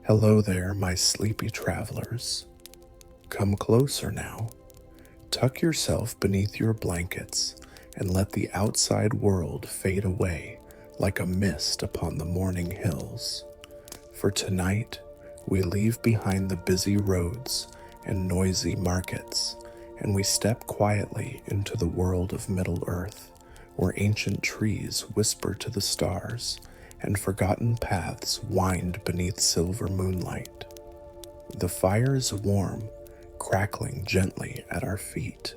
Hello there, my sleepy travelers. Come closer now. Tuck yourself beneath your blankets and let the outside world fade away like a mist upon the morning hills. For tonight, we leave behind the busy roads and noisy markets, and we step quietly into the world of Middle-earth, where ancient trees whisper to the stars and forgotten paths wind beneath silver moonlight. The fire is warm, crackling gently at our feet.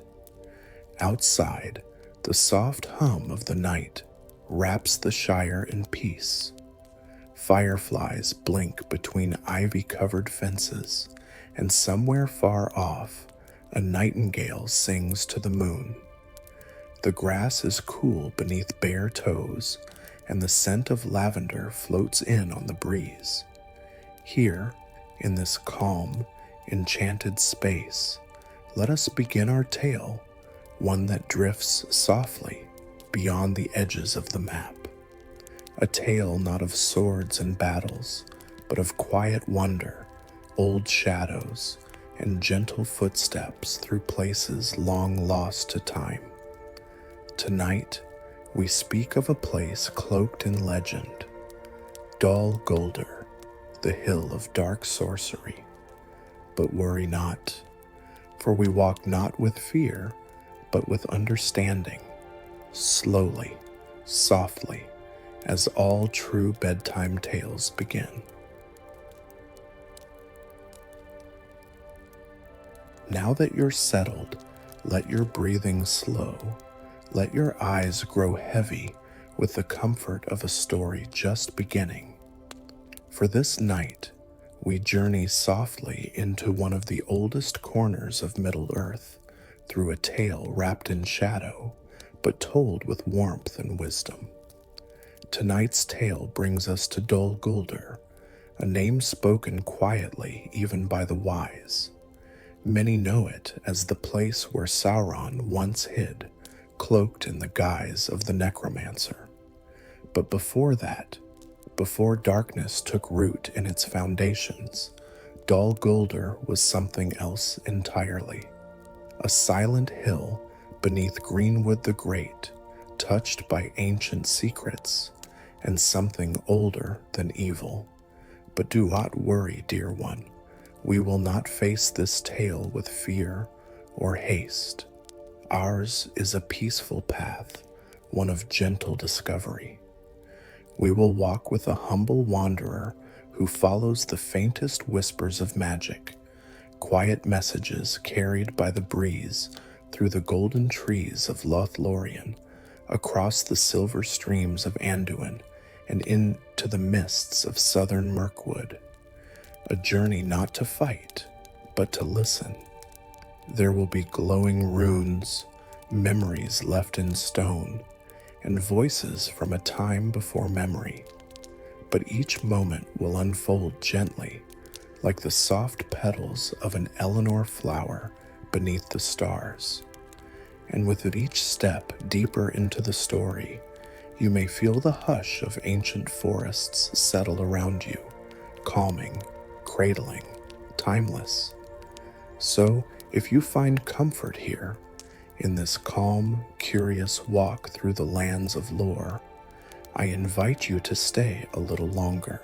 Outside, the soft hum of the night wraps the Shire in peace. Fireflies blink between ivy-covered fences, and somewhere far off, a nightingale sings to the moon. The grass is cool beneath bare toes, and the scent of lavender floats in on the breeze. Here, in this calm, enchanted space, let us begin our tale, one that drifts softly beyond the edges of the map. A tale not of swords and battles, but of quiet wonder, old shadows, and gentle footsteps through places long lost to time. Tonight, we speak of a place cloaked in legend, Dol Guldur, the hill of dark sorcery. But worry not, for we walk not with fear, but with understanding, slowly, softly, as all true bedtime tales begin. Now that you're settled, let your breathing slow. Let your eyes grow heavy with the comfort of a story just beginning. For this night, we journey softly into one of the oldest corners of Middle-earth, through a tale wrapped in shadow, but told with warmth and wisdom. Tonight's tale brings us to Dol Guldur, a name spoken quietly even by the wise. Many know it as the place where Sauron once hid, cloaked in the guise of the necromancer. But before that, before darkness took root in its foundations, Dol Guldur was something else entirely. A silent hill beneath Greenwood the Great, touched by ancient secrets and something older than evil. But do not worry, dear one. We will not face this tale with fear or haste. Ours is a peaceful path, one of gentle discovery. We will walk with a humble wanderer who follows the faintest whispers of magic, quiet messages carried by the breeze through the golden trees of Lothlórien, across the silver streams of Anduin, and into the mists of southern Mirkwood. A journey not to fight, but to listen. There will be glowing runes, memories left in stone, and voices from a time before memory. But each moment will unfold gently, like the soft petals of an Eleanor flower beneath the stars. And with each step deeper into the story, you may feel the hush of ancient forests settle around you, calming, cradling, timeless. So, if you find comfort here, in this calm, curious walk through the lands of lore, I invite you to stay a little longer.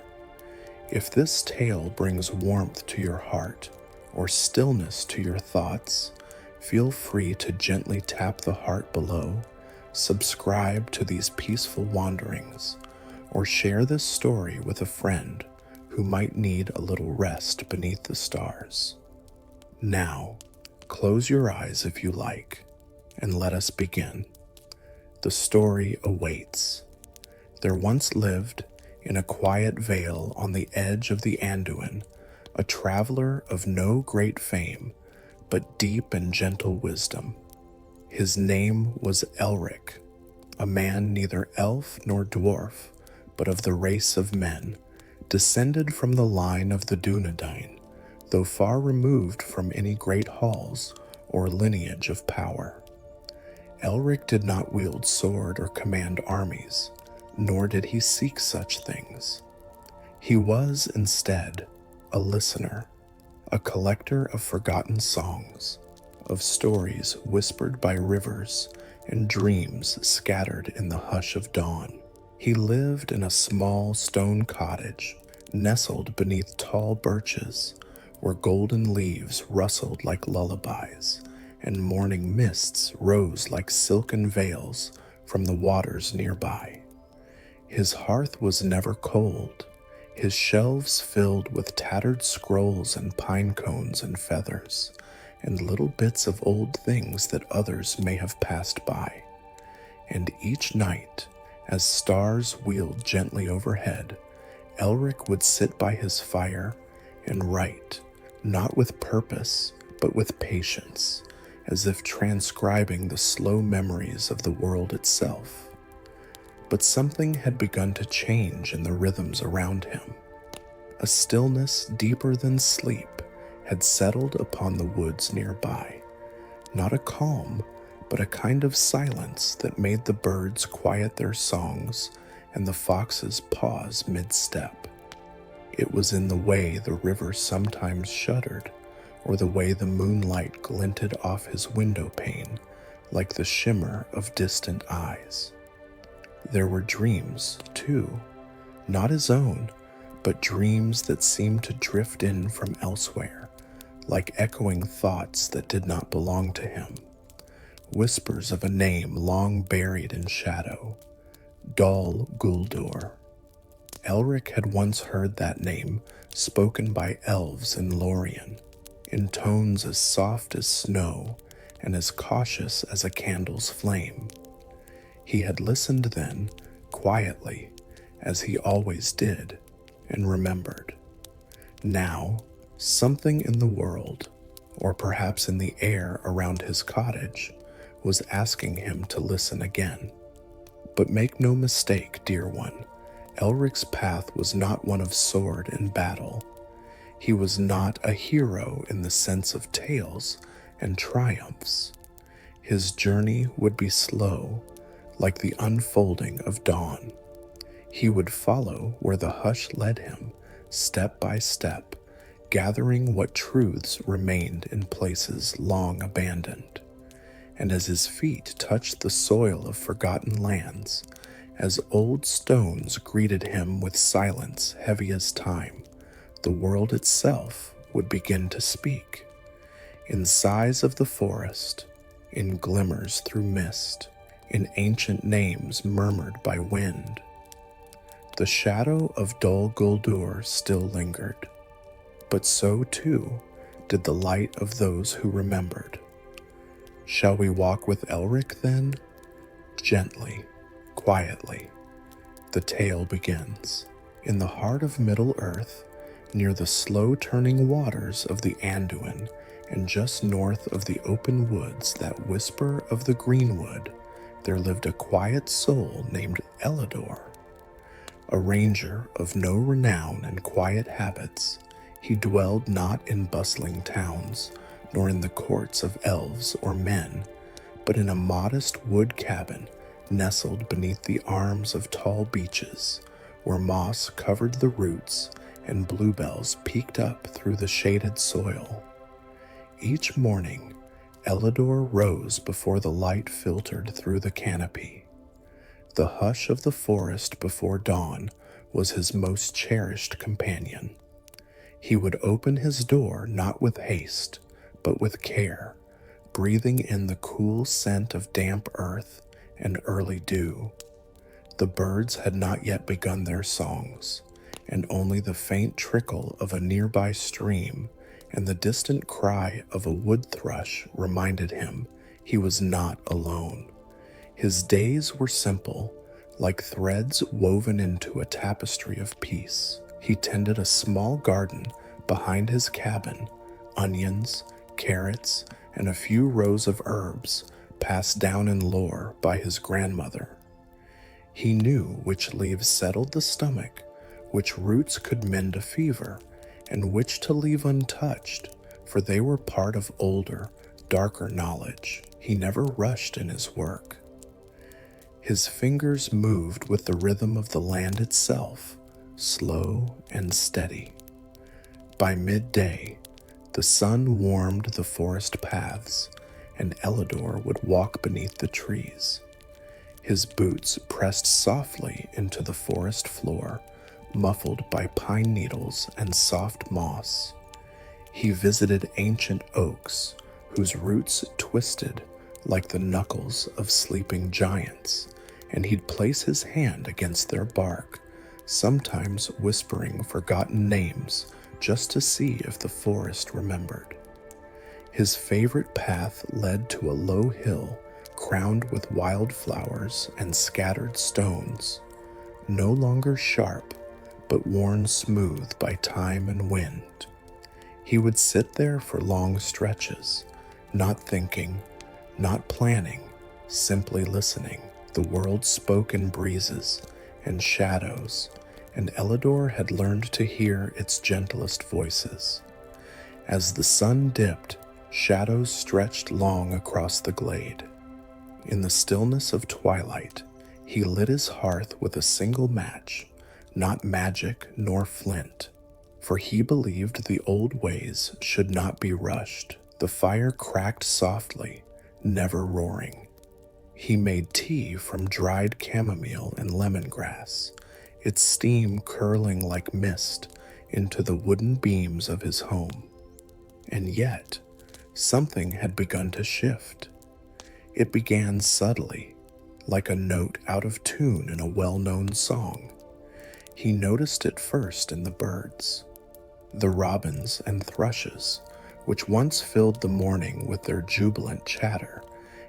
If this tale brings warmth to your heart or stillness to your thoughts, feel free to gently tap the heart below, subscribe to these peaceful wanderings, or share this story with a friend who might need a little rest beneath the stars. Now, close your eyes if you like, and let us begin. The story awaits. There once lived, in a quiet vale on the edge of the Anduin, a traveler of no great fame, but deep and gentle wisdom. His name was Elric, a man neither elf nor dwarf, but of the race of men, descended from the line of the Dunedain, though far removed from any great halls or lineage of power. Elric did not wield sword or command armies, nor did he seek such things. He was, instead, a listener, a collector of forgotten songs, of stories whispered by rivers and dreams scattered in the hush of dawn. He lived in a small stone cottage, nestled beneath tall birches, where golden leaves rustled like lullabies, and morning mists rose like silken veils from the waters nearby. His hearth was never cold, his shelves filled with tattered scrolls and pine cones and feathers, and little bits of old things that others may have passed by. And each night, as stars wheeled gently overhead, Elric would sit by his fire and write, not with purpose, but with patience, as if transcribing the slow memories of the world itself. But something had begun to change in the rhythms around him. A stillness deeper than sleep had settled upon the woods nearby, not a calm, but a kind of silence that made the birds quiet their songs and the foxes pause mid-step. It was in the way the river sometimes shuddered, or the way the moonlight glinted off his window pane like the shimmer of distant eyes. There were dreams, too, not his own, but dreams that seemed to drift in from elsewhere, like echoing thoughts that did not belong to him. Whispers of a name long buried in shadow, Dol Guldur. Elric had once heard that name spoken by elves in Lothlórien, in tones as soft as snow and as cautious as a candle's flame. He had listened then, quietly, as he always did, and remembered. Now, something in the world, or perhaps in the air around his cottage, was asking him to listen again. But make no mistake, dear one, Elric's path was not one of sword and battle. He was not a hero in the sense of tales and triumphs. His journey would be slow, like the unfolding of dawn. He would follow where the hush led him, step by step, gathering what truths remained in places long abandoned. And as his feet touched the soil of forgotten lands, as old stones greeted him with silence heavy as time, the world itself would begin to speak. In sighs of the forest, in glimmers through mist, in ancient names murmured by wind. The shadow of Dol Guldur still lingered, but so too did the light of those who remembered. Shall we walk with Elric then? Gently, quietly. The tale begins. In the heart of Middle-earth, near the slow-turning waters of the Anduin, and just north of the open woods that whisper of the greenwood, there lived a quiet soul named Elidor. A ranger of no renown and quiet habits, he dwelled not in bustling towns, nor in the courts of elves or men, but in a modest wood cabin nestled beneath the arms of tall beeches, where moss covered the roots and bluebells peeked up through the shaded soil. Each morning, Elidor rose before the light filtered through the canopy. The hush of the forest before dawn was his most cherished companion. He would open his door not with haste, but with care, breathing in the cool scent of damp earth and early dew. The birds had not yet begun their songs, and only the faint trickle of a nearby stream and the distant cry of a wood thrush reminded him he was not alone. His days were simple, like threads woven into a tapestry of peace. He tended a small garden behind his cabin, onions, carrots, and a few rows of herbs passed down in lore by his grandmother. He knew which leaves settled the stomach, which roots could mend a fever, and which to leave untouched, for they were part of older, darker knowledge. He never rushed in his work. His fingers moved with the rhythm of the land itself, slow and steady. By midday, the sun warmed the forest paths, and Elidor would walk beneath the trees. His boots pressed softly into the forest floor, muffled by pine needles and soft moss. He visited ancient oaks, whose roots twisted like the knuckles of sleeping giants, and he'd place his hand against their bark, sometimes whispering forgotten names just to see if the forest remembered. His favorite path led to a low hill crowned with wildflowers and scattered stones, no longer sharp, but worn smooth by time and wind. He would sit there for long stretches, not thinking, not planning, simply listening. The world spoke in breezes and shadows, and Elidor had learned to hear its gentlest voices. As the sun dipped, shadows stretched long across the glade. In the stillness of twilight, he lit his hearth with a single match, not magic nor flint, for he believed the old ways should not be rushed. The fire cracked softly, never roaring. He made tea from dried chamomile and lemongrass, its steam curling like mist into the wooden beams of his home. And yet, something had begun to shift. It began subtly, like a note out of tune in a well-known song. He noticed it first in the birds. The robins and thrushes, which once filled the morning with their jubilant chatter,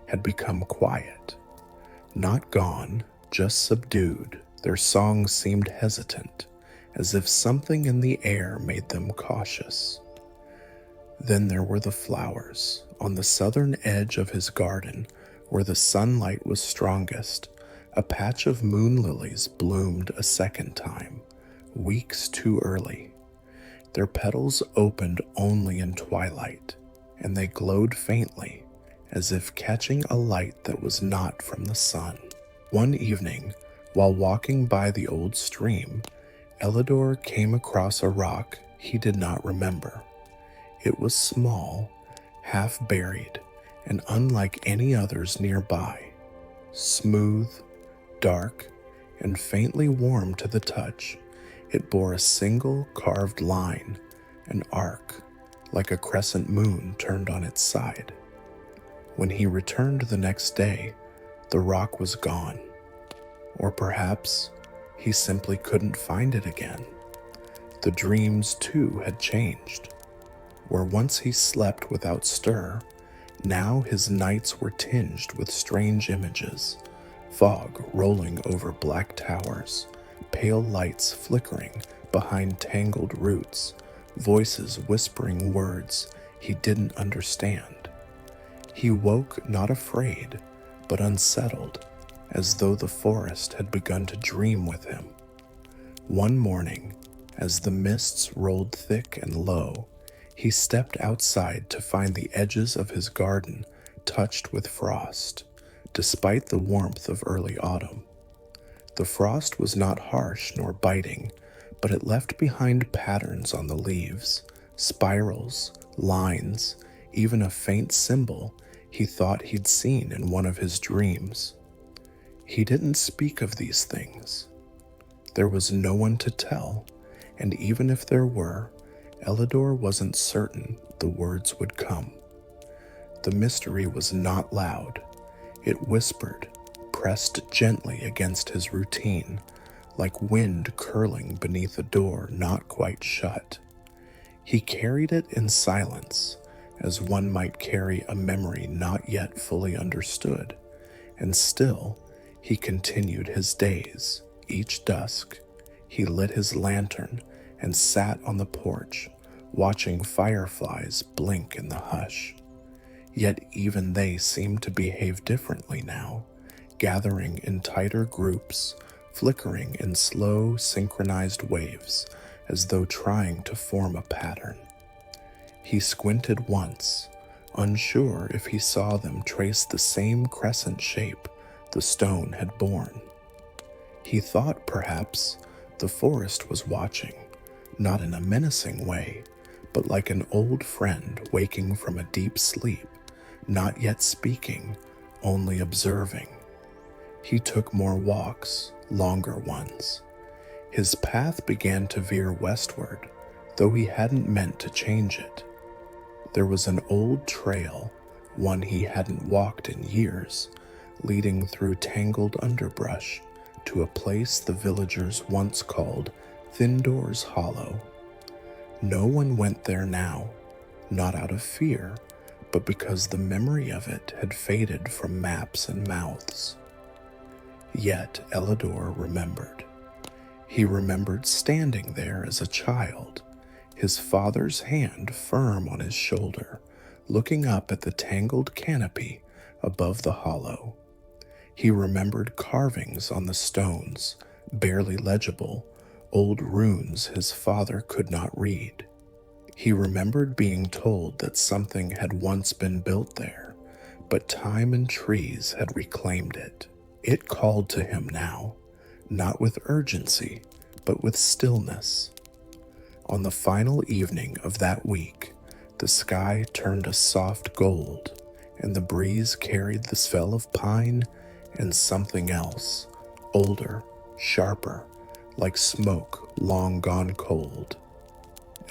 had become quiet. Not gone, just subdued, their songs seemed hesitant, as if something in the air made them cautious. Then there were the flowers. On the southern edge of his garden, where the sunlight was strongest, a patch of moon lilies bloomed a second time, weeks too early. Their petals opened only in twilight, and they glowed faintly, as if catching a light that was not from the sun. One evening, while walking by the old stream, Elidor came across a rock he did not remember. It was small, half buried, and unlike any others nearby. Smooth, dark, and faintly warm to the touch, it bore a single carved line, an arc, like a crescent moon turned on its side. When he returned the next day, the rock was gone. Or perhaps he simply couldn't find it again. The dreams, too, had changed. Where once he slept without stir, now his nights were tinged with strange images, fog rolling over black towers, pale lights flickering behind tangled roots, voices whispering words he didn't understand. He woke not afraid, but unsettled, as though the forest had begun to dream with him. One morning, as the mists rolled thick and low, he stepped outside to find the edges of his garden touched with frost, despite the warmth of early autumn. The frost was not harsh nor biting, but it left behind patterns on the leaves, spirals, lines, even a faint symbol he thought he'd seen in one of his dreams. He didn't speak of these things. There was no one to tell, and even if there were, Elidor wasn't certain the words would come. The mystery was not loud. It whispered, pressed gently against his routine, like wind curling beneath a door not quite shut. He carried it in silence, as one might carry a memory not yet fully understood, and still he continued his days. Each dusk, he lit his lantern and sat on the porch, watching fireflies blink in the hush. Yet even they seemed to behave differently now, gathering in tighter groups, flickering in slow, synchronized waves, as though trying to form a pattern. He squinted once, unsure if he saw them trace the same crescent shape the stone had borne. He thought, perhaps, the forest was watching, not in a menacing way, but like an old friend waking from a deep sleep, not yet speaking, only observing. He took more walks, longer ones. His path began to veer westward, though he hadn't meant to change it. There was an old trail, one he hadn't walked in years, leading through tangled underbrush to a place the villagers once called Thindor's Hollow. No one went there now, not out of fear, but because the memory of it had faded from maps and mouths. Yet Elidor remembered. He remembered standing there as a child, his father's hand firm on his shoulder, looking up at the tangled canopy above the hollow. He remembered carvings on the stones, barely legible, old runes his father could not read. He remembered being told that something had once been built there, but time and trees had reclaimed it. It called to him now, not with urgency, but with stillness. On the final evening of that week, the sky turned a soft gold, and the breeze carried the smell of pine and something else, older, sharper, like smoke long gone cold.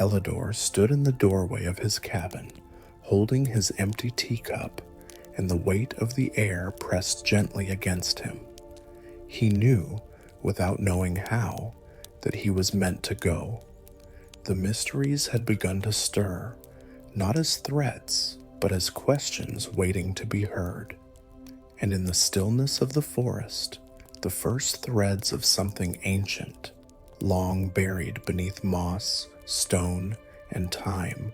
Elidor stood in the doorway of his cabin, holding his empty teacup, and the weight of the air pressed gently against him. He knew, without knowing how, that he was meant to go. The mysteries had begun to stir, not as threats, but as questions waiting to be heard. And in the stillness of the forest, the first threads of something ancient, long buried beneath moss, stone, and time,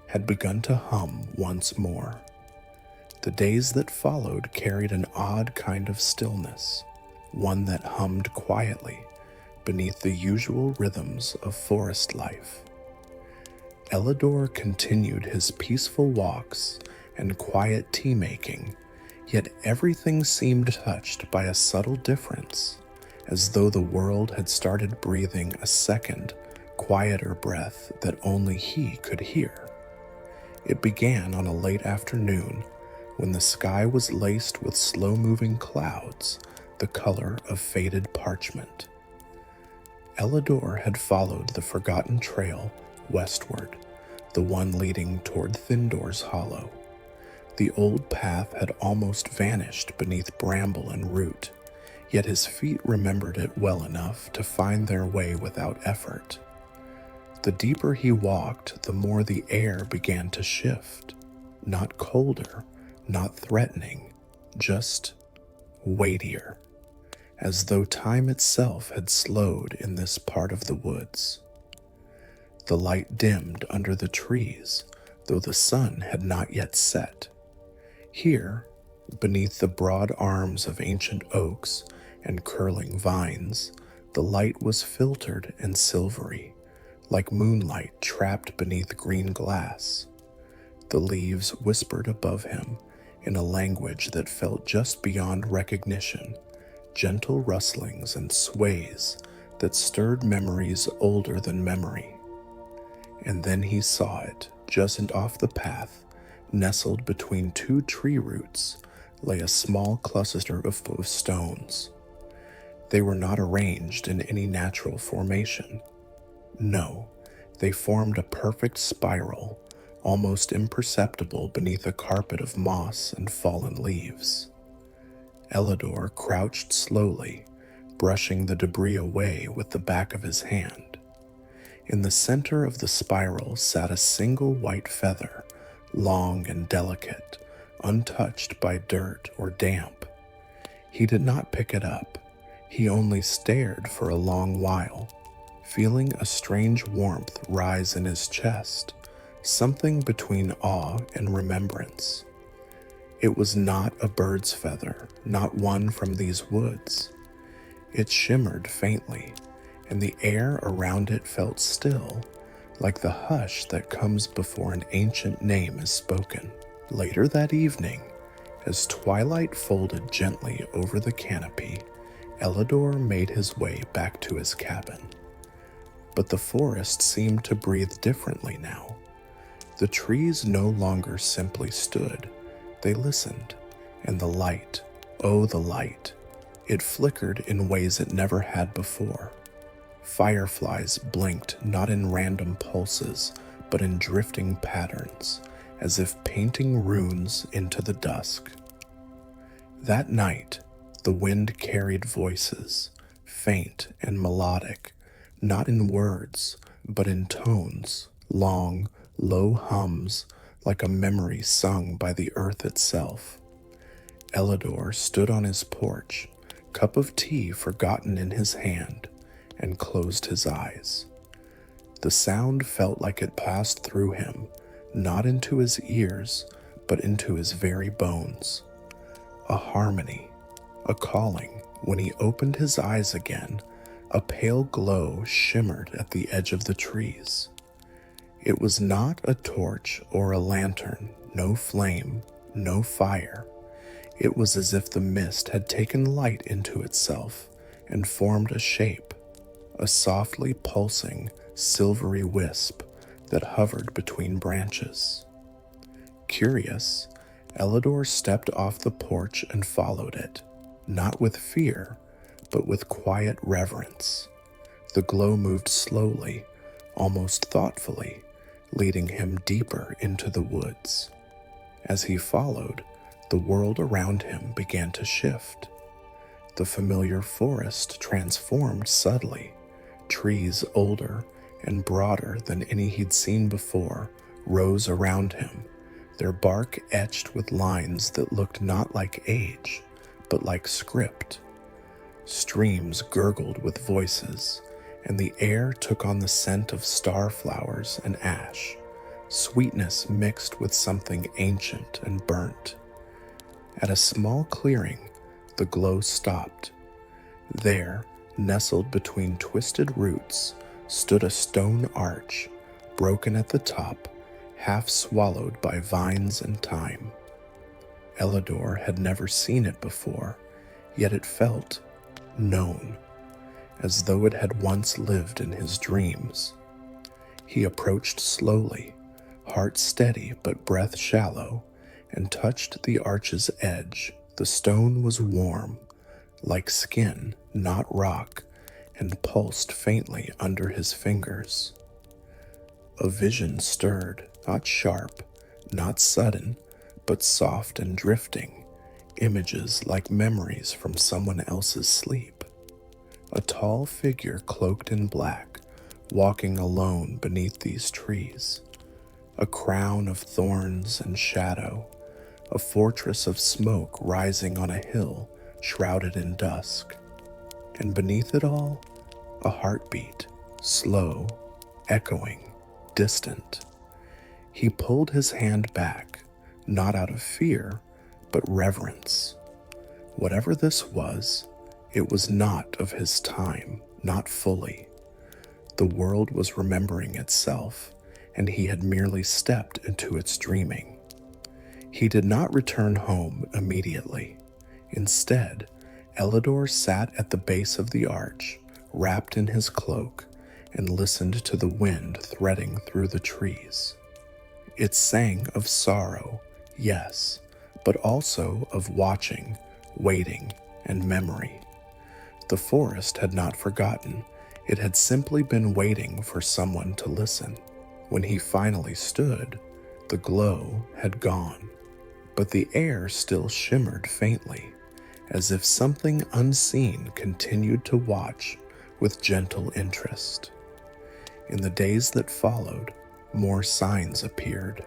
had begun to hum once more. The days that followed carried an odd kind of stillness, one that hummed quietly beneath the usual rhythms of forest life. Elidor continued his peaceful walks and quiet tea-making, yet everything seemed touched by a subtle difference, as though the world had started breathing a second, quieter breath that only he could hear. It began on a late afternoon, when the sky was laced with slow-moving clouds, the color of faded parchment. Elidor had followed the forgotten trail westward, the one leading toward Thindor's Hollow. The old path had almost vanished beneath bramble and root, yet his feet remembered it well enough to find their way without effort. The deeper he walked, the more the air began to shift, not colder, not threatening, just weightier, as though time itself had slowed in this part of the woods. The light dimmed under the trees, though the sun had not yet set. Here, beneath the broad arms of ancient oaks and curling vines, the light was filtered and silvery, like moonlight trapped beneath green glass. The leaves whispered above him in a language that felt just beyond recognition, gentle rustlings and sways that stirred memories older than memory. And then he saw it, just off the path, nestled between two tree roots, lay a small cluster of stones. They were not arranged in any natural formation. No, they formed a perfect spiral, almost imperceptible beneath a carpet of moss and fallen leaves. Elidor crouched slowly, brushing the debris away with the back of his hand. In the center of the spiral sat a single white feather, long and delicate, untouched by dirt or damp. He did not pick it up. He only stared for a long while, feeling a strange warmth rise in his chest, something between awe and remembrance. It was not a bird's feather, not one from these woods. It shimmered faintly, and the air around it felt still, like the hush that comes before an ancient name is spoken. Later that evening, as twilight folded gently over the canopy, Elidor made his way back to his cabin. But the forest seemed to breathe differently now, The trees no longer simply stood, they listened, and the light, oh the light, it flickered in ways it never had before. Fireflies blinked not in random pulses, but in drifting patterns, as if painting runes into the dusk. That night, the wind carried voices, faint and melodic, not in words, but in tones, long, low hums, like a memory sung by the earth itself. Elidor stood on his porch, cup of tea forgotten in his hand, and closed his eyes. The sound felt like it passed through him, not into his ears, but into his very bones. A harmony, a calling. When he opened his eyes again, a pale glow shimmered at the edge of the trees. It was not a torch or a lantern, no flame, no fire. It was as if the mist had taken light into itself and formed a shape, a softly pulsing, silvery wisp that hovered between branches. Curious, Elidor stepped off the porch and followed it, not with fear, but with quiet reverence. The glow moved slowly, almost thoughtfully, leading him deeper into the woods. As he followed, the world around him began to shift. The familiar forest transformed subtly. Trees older and broader than any he'd seen before rose around him, their bark etched with lines that looked not like age, but like script. Streams gurgled with voices, and the air took on the scent of starflowers and ash, sweetness mixed with something ancient and burnt. At a small clearing, the glow stopped. There, nestled between twisted roots, stood a stone arch, broken at the top, half swallowed by vines and time. Elidor had never seen it before, yet it felt known, as though it had once lived in his dreams. He approached slowly, heart steady but breath shallow, and touched the arch's edge. The stone was warm, like skin, not rock, and pulsed faintly under his fingers. A vision stirred, not sharp, not sudden, but soft and drifting, images like memories from someone else's sleep. A tall figure cloaked in black, walking alone beneath these trees. A crown of thorns and shadow, a fortress of smoke rising on a hill shrouded in dusk. And beneath it all, a heartbeat, slow, echoing, distant. He pulled his hand back, not out of fear, but reverence. Whatever this was, it was not of his time, not fully. The world was remembering itself, and he had merely stepped into its dreaming. He did not return home immediately. Instead, Elidor sat at the base of the arch, wrapped in his cloak, and listened to the wind threading through the trees. It sang of sorrow, yes, but also of watching, waiting, and memory. The forest had not forgotten. It had simply been waiting for someone to listen. When he finally stood, the glow had gone, but the air still shimmered faintly, as if something unseen continued to watch with gentle interest. In the days that followed, more signs appeared.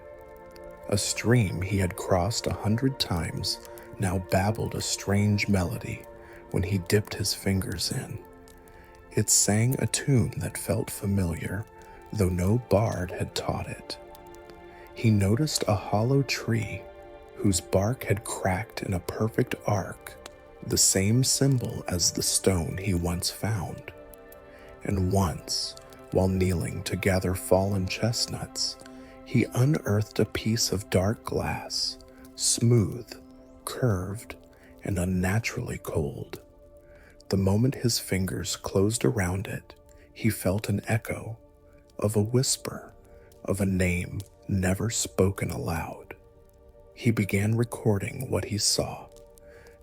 A stream he had crossed 100 times now babbled a strange melody when he dipped his fingers in. It sang a tune that felt familiar, though no bard had taught it. He noticed a hollow tree whose bark had cracked in a perfect arc, the same symbol as the stone he once found. And once, while kneeling to gather fallen chestnuts, he unearthed a piece of dark glass, smooth, curved, and unnaturally cold. The moment his fingers closed around it, he felt an echo of a whisper of a name never spoken aloud. He began recording what he saw,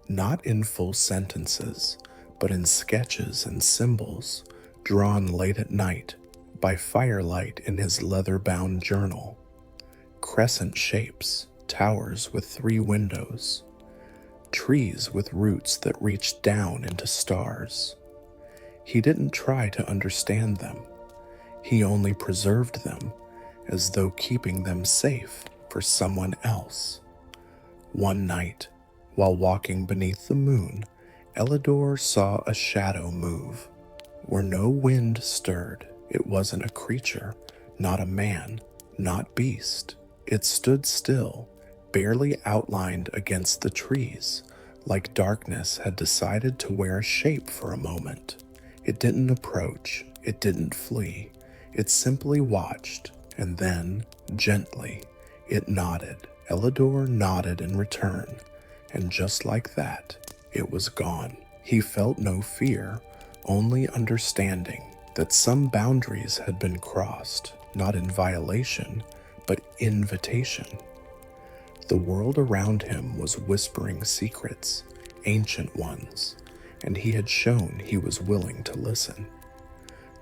not in full sentences, but in sketches and symbols drawn late at night by firelight in his leather-bound journal. Crescent shapes, towers with 3 windows, trees with roots that reached down into stars. He didn't try to understand them. He only preserved them as though keeping them safe for someone else. One night, while walking beneath the moon, Elidor saw a shadow move. Where no wind stirred, it wasn't a creature, not a man, not beast. It stood still, barely outlined against the trees, like darkness had decided to wear a shape for a moment. It didn't approach, it didn't flee. It simply watched, and then, gently, it nodded. Elidor nodded in return, and just like that, it was gone. He felt no fear, only understanding that some boundaries had been crossed, not in violation, but invitation. The world around him was whispering secrets, ancient ones, and he had shown he was willing to listen.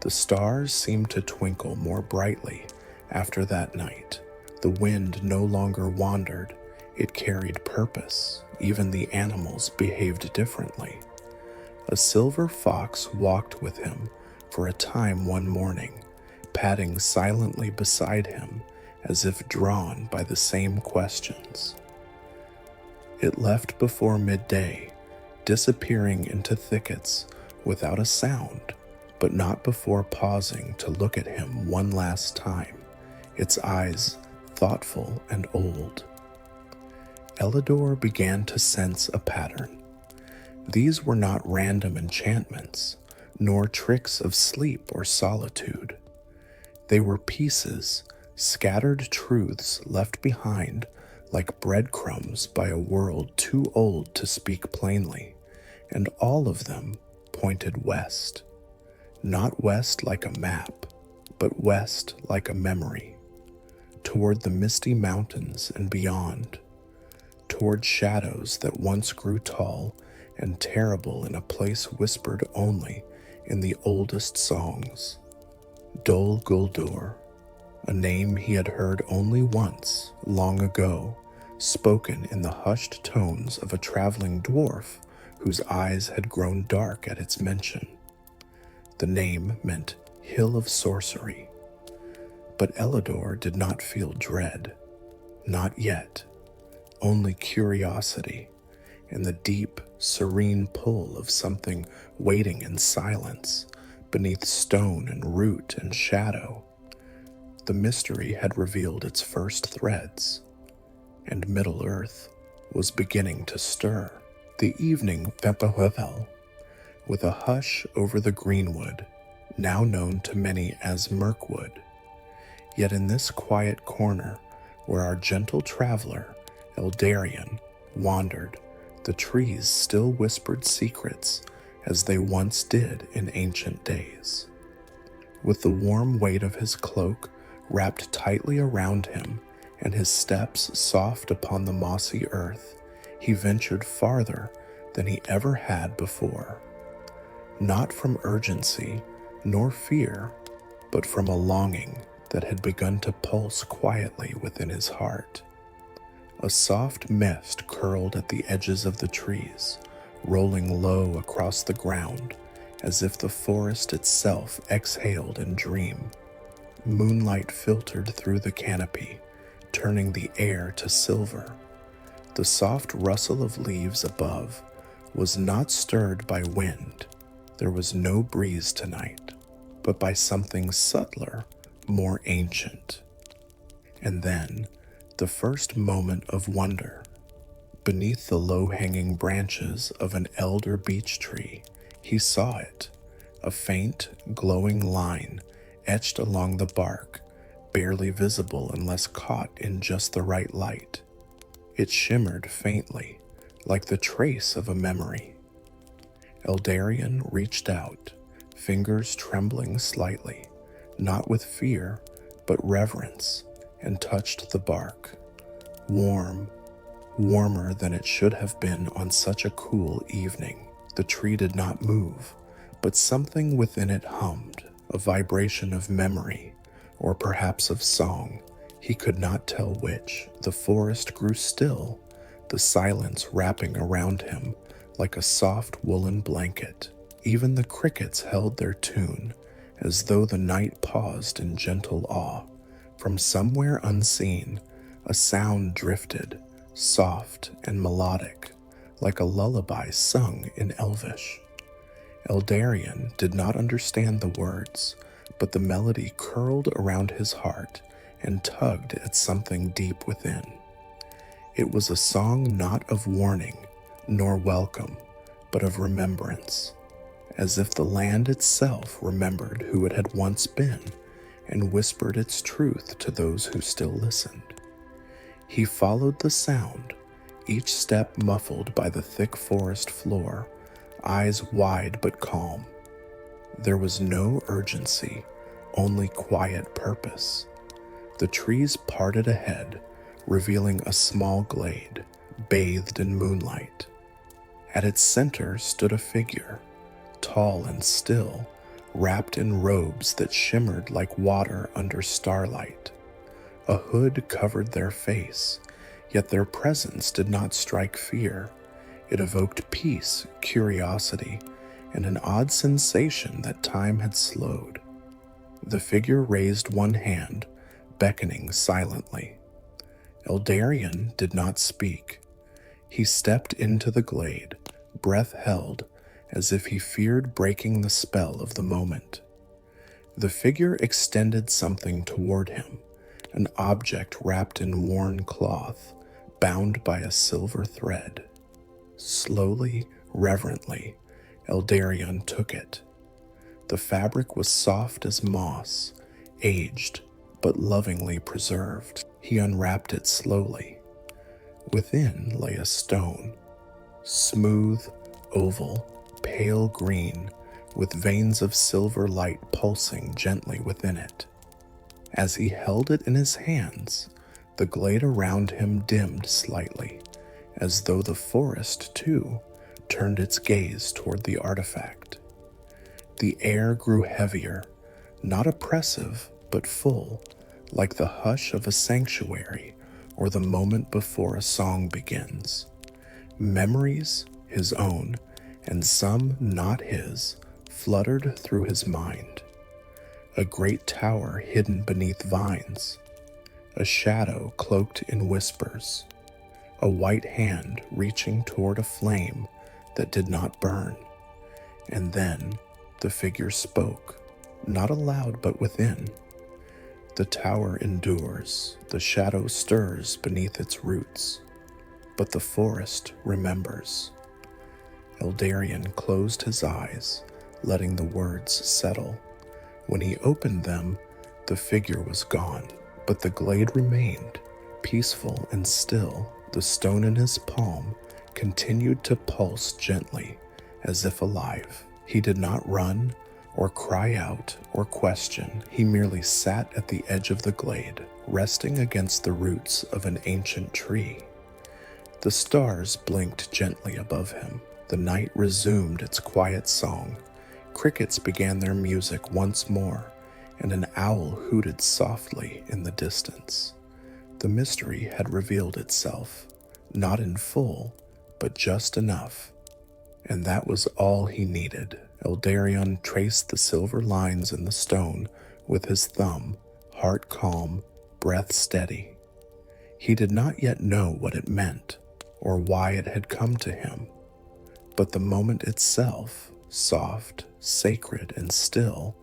The stars seemed to twinkle more brightly after that night. The wind no longer wandered, it carried purpose. Even the animals behaved differently. A silver fox walked with him for a time one morning, padding silently beside him as if drawn by the same questions. It left before midday, disappearing into thickets without a sound, but not before pausing to look at him one last time, its eyes thoughtful and old. Elidor began to sense a pattern. These were not random enchantments, nor tricks of sleep or solitude. They were pieces, scattered truths left behind like breadcrumbs by a world too old to speak plainly, and all of them pointed west. Not west like a map, but west like a memory, toward the misty mountains and beyond, toward shadows that once grew tall and terrible in a place whispered only in the oldest songs. Dol Guldur, a name he had heard only once, long ago, spoken in the hushed tones of a traveling dwarf whose eyes had grown dark at its mention. The name meant Hill of Sorcery, but Elidor did not feel dread. Not yet. Only curiosity and the deep, serene pull of something waiting in silence beneath stone and root and shadow. The mystery had revealed its first threads, and Middle-earth was beginning to stir. The evening Vempehuvel, with a hush over the greenwood, now known to many as Mirkwood. Yet in this quiet corner, where our gentle traveler, Eldarion, wandered, the trees still whispered secrets as they once did in ancient days. With the warm weight of his cloak wrapped tightly around him and his steps soft upon the mossy earth, he ventured farther than he ever had before. Not from urgency nor fear, but from a longing that had begun to pulse quietly within his heart. A soft mist curled at the edges of the trees, rolling low across the ground, as if the forest itself exhaled in dream. Moonlight filtered through the canopy, turning the air to silver. The soft rustle of leaves above was not stirred by wind. There was no breeze tonight, but by something subtler, more ancient. And then, the first moment of wonder. Beneath the low-hanging branches of an elder beech tree, he saw it, a faint, glowing line etched along the bark, barely visible unless caught in just the right light. It shimmered faintly, like the trace of a memory. Eldarion reached out, fingers trembling slightly, not with fear, but reverence, and touched the bark. Warm, warmer than it should have been on such a cool evening. The tree did not move, but something within it hummed, a vibration of memory, or perhaps of song. He could not tell which. The forest grew still, the silence wrapping around him like a soft woolen blanket. Even the crickets held their tune, as though the night paused in gentle awe. From somewhere unseen, a sound drifted, soft and melodic, like a lullaby sung in Elvish. Eldarien did not understand the words, but the melody curled around his heart and tugged at something deep within. It was a song not of warning nor welcome, but of remembrance, as if the land itself remembered who it had once been and whispered its truth to those who still listened. He followed the sound, each step muffled by the thick forest floor, eyes wide but calm. There was no urgency, only quiet purpose. The trees parted ahead, revealing a small glade, bathed in moonlight. At its center stood a figure, tall and still, wrapped in robes that shimmered like water under starlight. A hood covered their face, yet their presence did not strike fear. It evoked peace, curiosity, and an odd sensation that time had slowed. The figure raised one hand, beckoning silently. Eldarien did not speak. He stepped into the glade, breath held, as if he feared breaking the spell of the moment. The figure extended something toward him, an object wrapped in worn cloth, bound by a silver thread. Slowly, reverently, Eldarien took it. The fabric was soft as moss, aged, but lovingly preserved. He unwrapped it slowly. Within lay a stone, smooth, oval, pale green, with veins of silver light pulsing gently within it. As he held it in his hands, the glade around him dimmed slightly, as though the forest, too, turned its gaze toward the artifact. The air grew heavier, not oppressive, but full, like the hush of a sanctuary or the moment before a song begins. Memories, his own, and some not his, fluttered through his mind. A great tower hidden beneath vines, a shadow cloaked in whispers, a white hand reaching toward a flame that did not burn. And then the figure spoke, not aloud but within. The tower endures, the shadow stirs beneath its roots, but the forest remembers. Eldarien closed his eyes, letting the words settle. When he opened them, the figure was gone, but the glade remained, peaceful and still. The stone in his palm continued to pulse gently, as if alive. He did not run, or cry out, or question. He merely sat at the edge of the glade, resting against the roots of an ancient tree. The stars blinked gently above him. The night resumed its quiet song. Crickets began their music once more, and an owl hooted softly in the distance. The mystery had revealed itself, not in full, but just enough. And that was all he needed. Eldarien traced the silver lines in the stone with his thumb, heart calm, breath steady. He did not yet know what it meant, or why it had come to him, but the moment itself, soft, sacred, and still,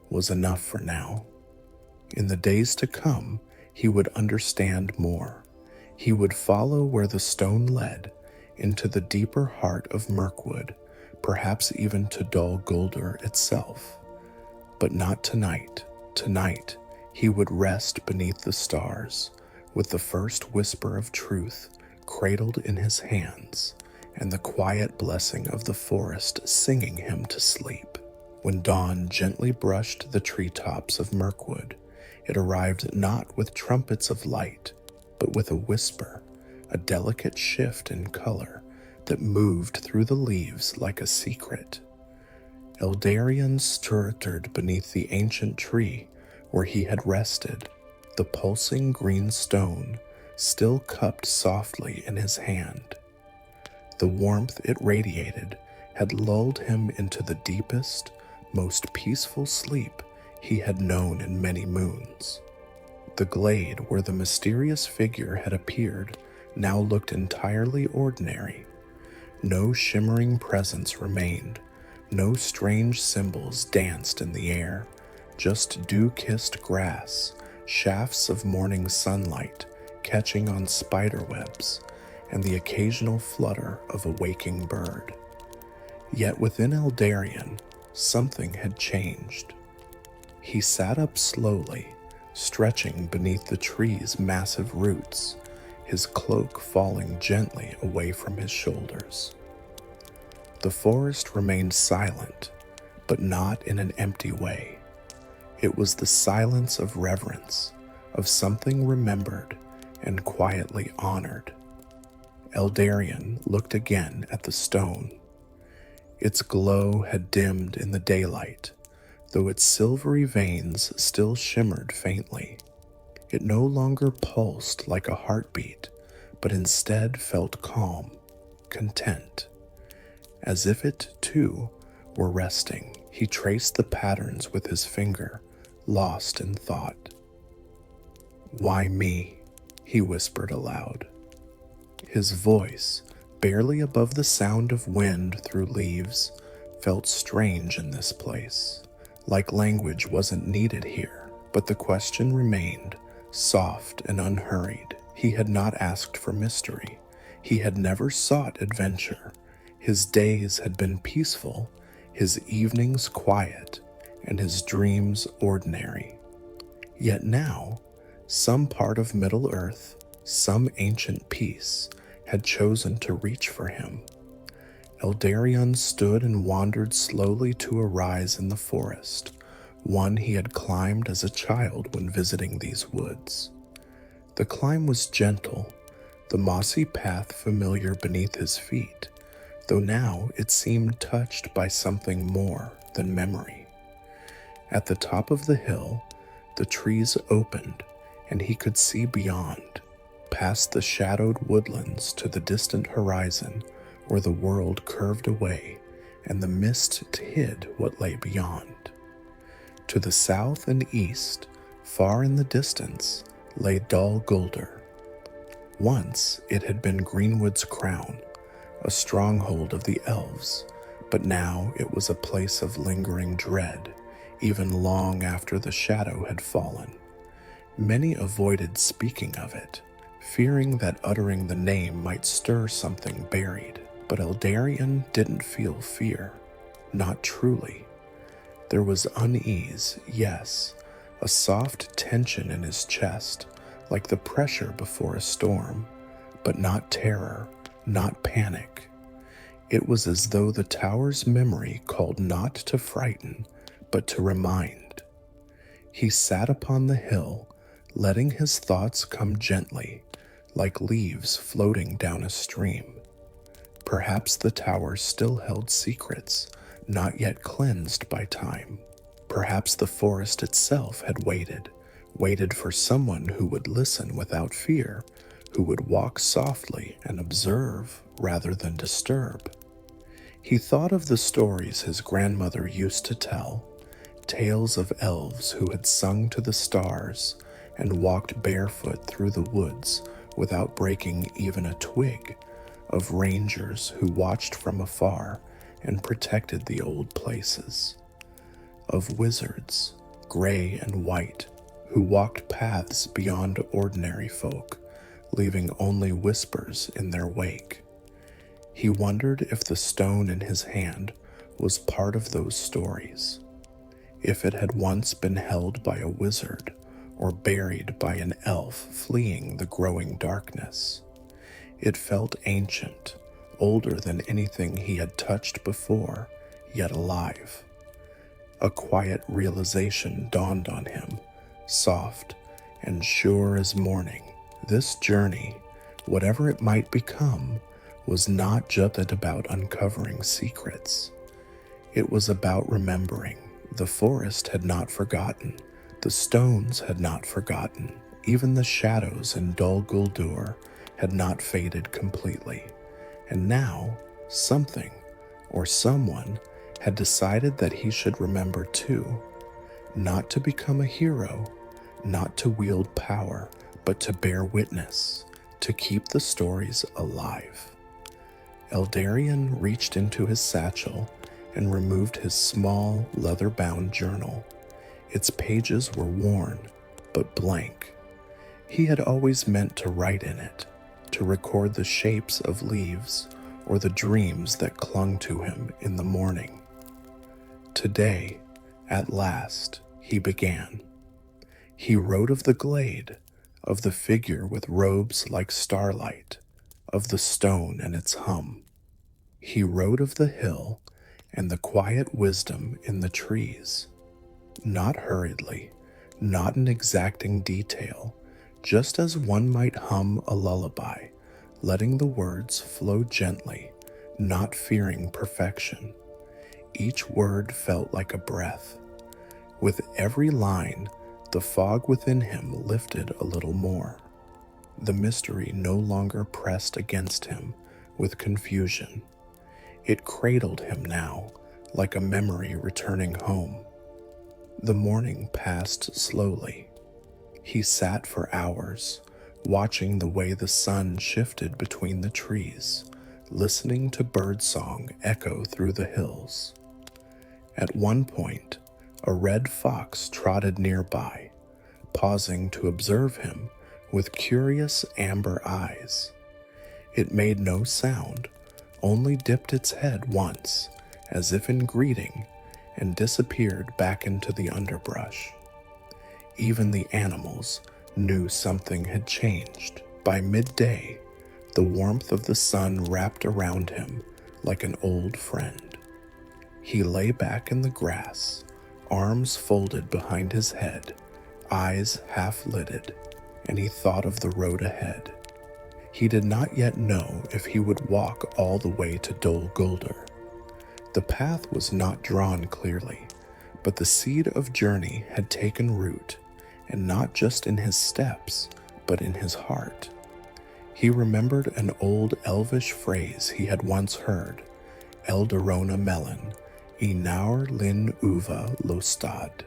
was enough for now. In the days to come, he would understand more. He would follow where the stone led, into the deeper heart of Mirkwood, perhaps even to Dol Guldur itself. But not tonight. Tonight, he would rest beneath the stars, with the first whisper of truth cradled in his hands, and the quiet blessing of the forest singing him to sleep. When dawn gently brushed the treetops of Mirkwood, It arrived not with trumpets of light, but with a whisper, a delicate shift in color that moved through the leaves like a secret. Eldarien stuttered beneath the ancient tree where he had rested, the pulsing green stone still cupped softly in his hand. The warmth it radiated had lulled him into the deepest, most peaceful sleep he had known in many moons. The glade where the mysterious figure had appeared now looked entirely ordinary. No shimmering presence remained, no strange symbols danced in the air, just dew-kissed grass, shafts of morning sunlight catching on spider webs, and the occasional flutter of a waking bird. Yet within Eldarien, something had changed. He sat up slowly, stretching beneath the tree's massive roots, his cloak falling gently away from his shoulders. The forest remained silent, but not in an empty way. It was the silence of reverence, of something remembered and quietly honored. Eldarien looked again at the stone. Its glow had dimmed in the daylight, though its silvery veins still shimmered faintly. It no longer pulsed like a heartbeat, but instead felt calm, content. As if it, too, were resting, he traced the patterns with his finger, lost in thought. "Why me?" he whispered aloud. His voice, barely above the sound of wind through leaves, felt strange in this place, like language wasn't needed here, but the question remained, soft and unhurried. He had not asked for mystery. He had never sought adventure. His days had been peaceful, his evenings quiet, and his dreams ordinary. Yet now, some part of Middle-earth, some ancient peace, had chosen to reach for him. Eldarien stood and wandered slowly to a rise in the forest, one he had climbed as a child when visiting these woods. The climb was gentle, the mossy path familiar beneath his feet, though now it seemed touched by something more than memory. At the top of the hill, the trees opened, and he could see beyond, past the shadowed woodlands to the distant horizon where the world curved away and the mist hid what lay beyond. To the south and east, far in the distance, lay Dol Guldur. Once it had been Greenwood's crown, a stronghold of the elves, but now it was a place of lingering dread, even long after the shadow had fallen. Many avoided speaking of it, fearing that uttering the name might stir something buried, but Eldarien didn't feel fear, not truly. There was unease, yes, a soft tension in his chest, like the pressure before a storm, but not terror, not panic. It was as though the tower's memory called not to frighten, but to remind. He sat upon the hill, letting his thoughts come gently, like leaves floating down a stream. Perhaps the tower still held secrets, not yet cleansed by time. Perhaps the forest itself had waited for someone who would listen without fear, who would walk softly and observe rather than disturb. He thought of the stories his grandmother used to tell, tales of elves who had sung to the stars and walked barefoot through the woods without breaking even a twig, of rangers who watched from afar and protected the old places, of wizards, gray and white, who walked paths beyond ordinary folk, leaving only whispers in their wake. He wondered if the stone in his hand was part of those stories, if it had once been held by a wizard or buried by an elf fleeing the growing darkness. It felt ancient, older than anything he had touched before, yet alive. A quiet realization dawned on him, soft, and sure as morning. This journey, whatever it might become, was not just about uncovering secrets. It was about remembering. The forest had not forgotten. The stones had not forgotten. Even the shadows in Dol Guldur had not faded completely. And now, something or someone had decided that he should remember too. Not to become a hero, not to wield power, but to bear witness, to keep the stories alive. Eldarion reached into his satchel and removed his small, leather-bound journal. Its pages were worn, but blank. He had always meant to write in it, to record the shapes of leaves or the dreams that clung to him in the morning. Today, at last, he began. He wrote of the glade, of the figure with robes like starlight, of the stone and its hum. He wrote of the hill and the quiet wisdom in the trees. Not hurriedly, not in exacting detail, just as one might hum a lullaby, letting the words flow gently, not fearing perfection. Each word felt like a breath. With every line, the fog within him lifted a little more. The mystery no longer pressed against him with confusion. It cradled him now, like a memory returning home. The morning passed slowly. He sat for hours, watching the way the sun shifted between the trees, listening to birdsong echo through the hills. At one point, a red fox trotted nearby, pausing to observe him with curious amber eyes. It made no sound, only dipped its head once, as if in greeting, and disappeared back into the underbrush. Even the animals knew something had changed. By midday, the warmth of the sun wrapped around him like an old friend. He lay back in the grass, arms folded behind his head, eyes half-lidded, and he thought of the road ahead. He did not yet know if he would walk all the way to Dol Guldur. The path was not drawn clearly, but the seed of journey had taken root, and not just in his steps, but in his heart. He remembered an old Elvish phrase he had once heard, Eldarona melon, I naur lin uva lostad.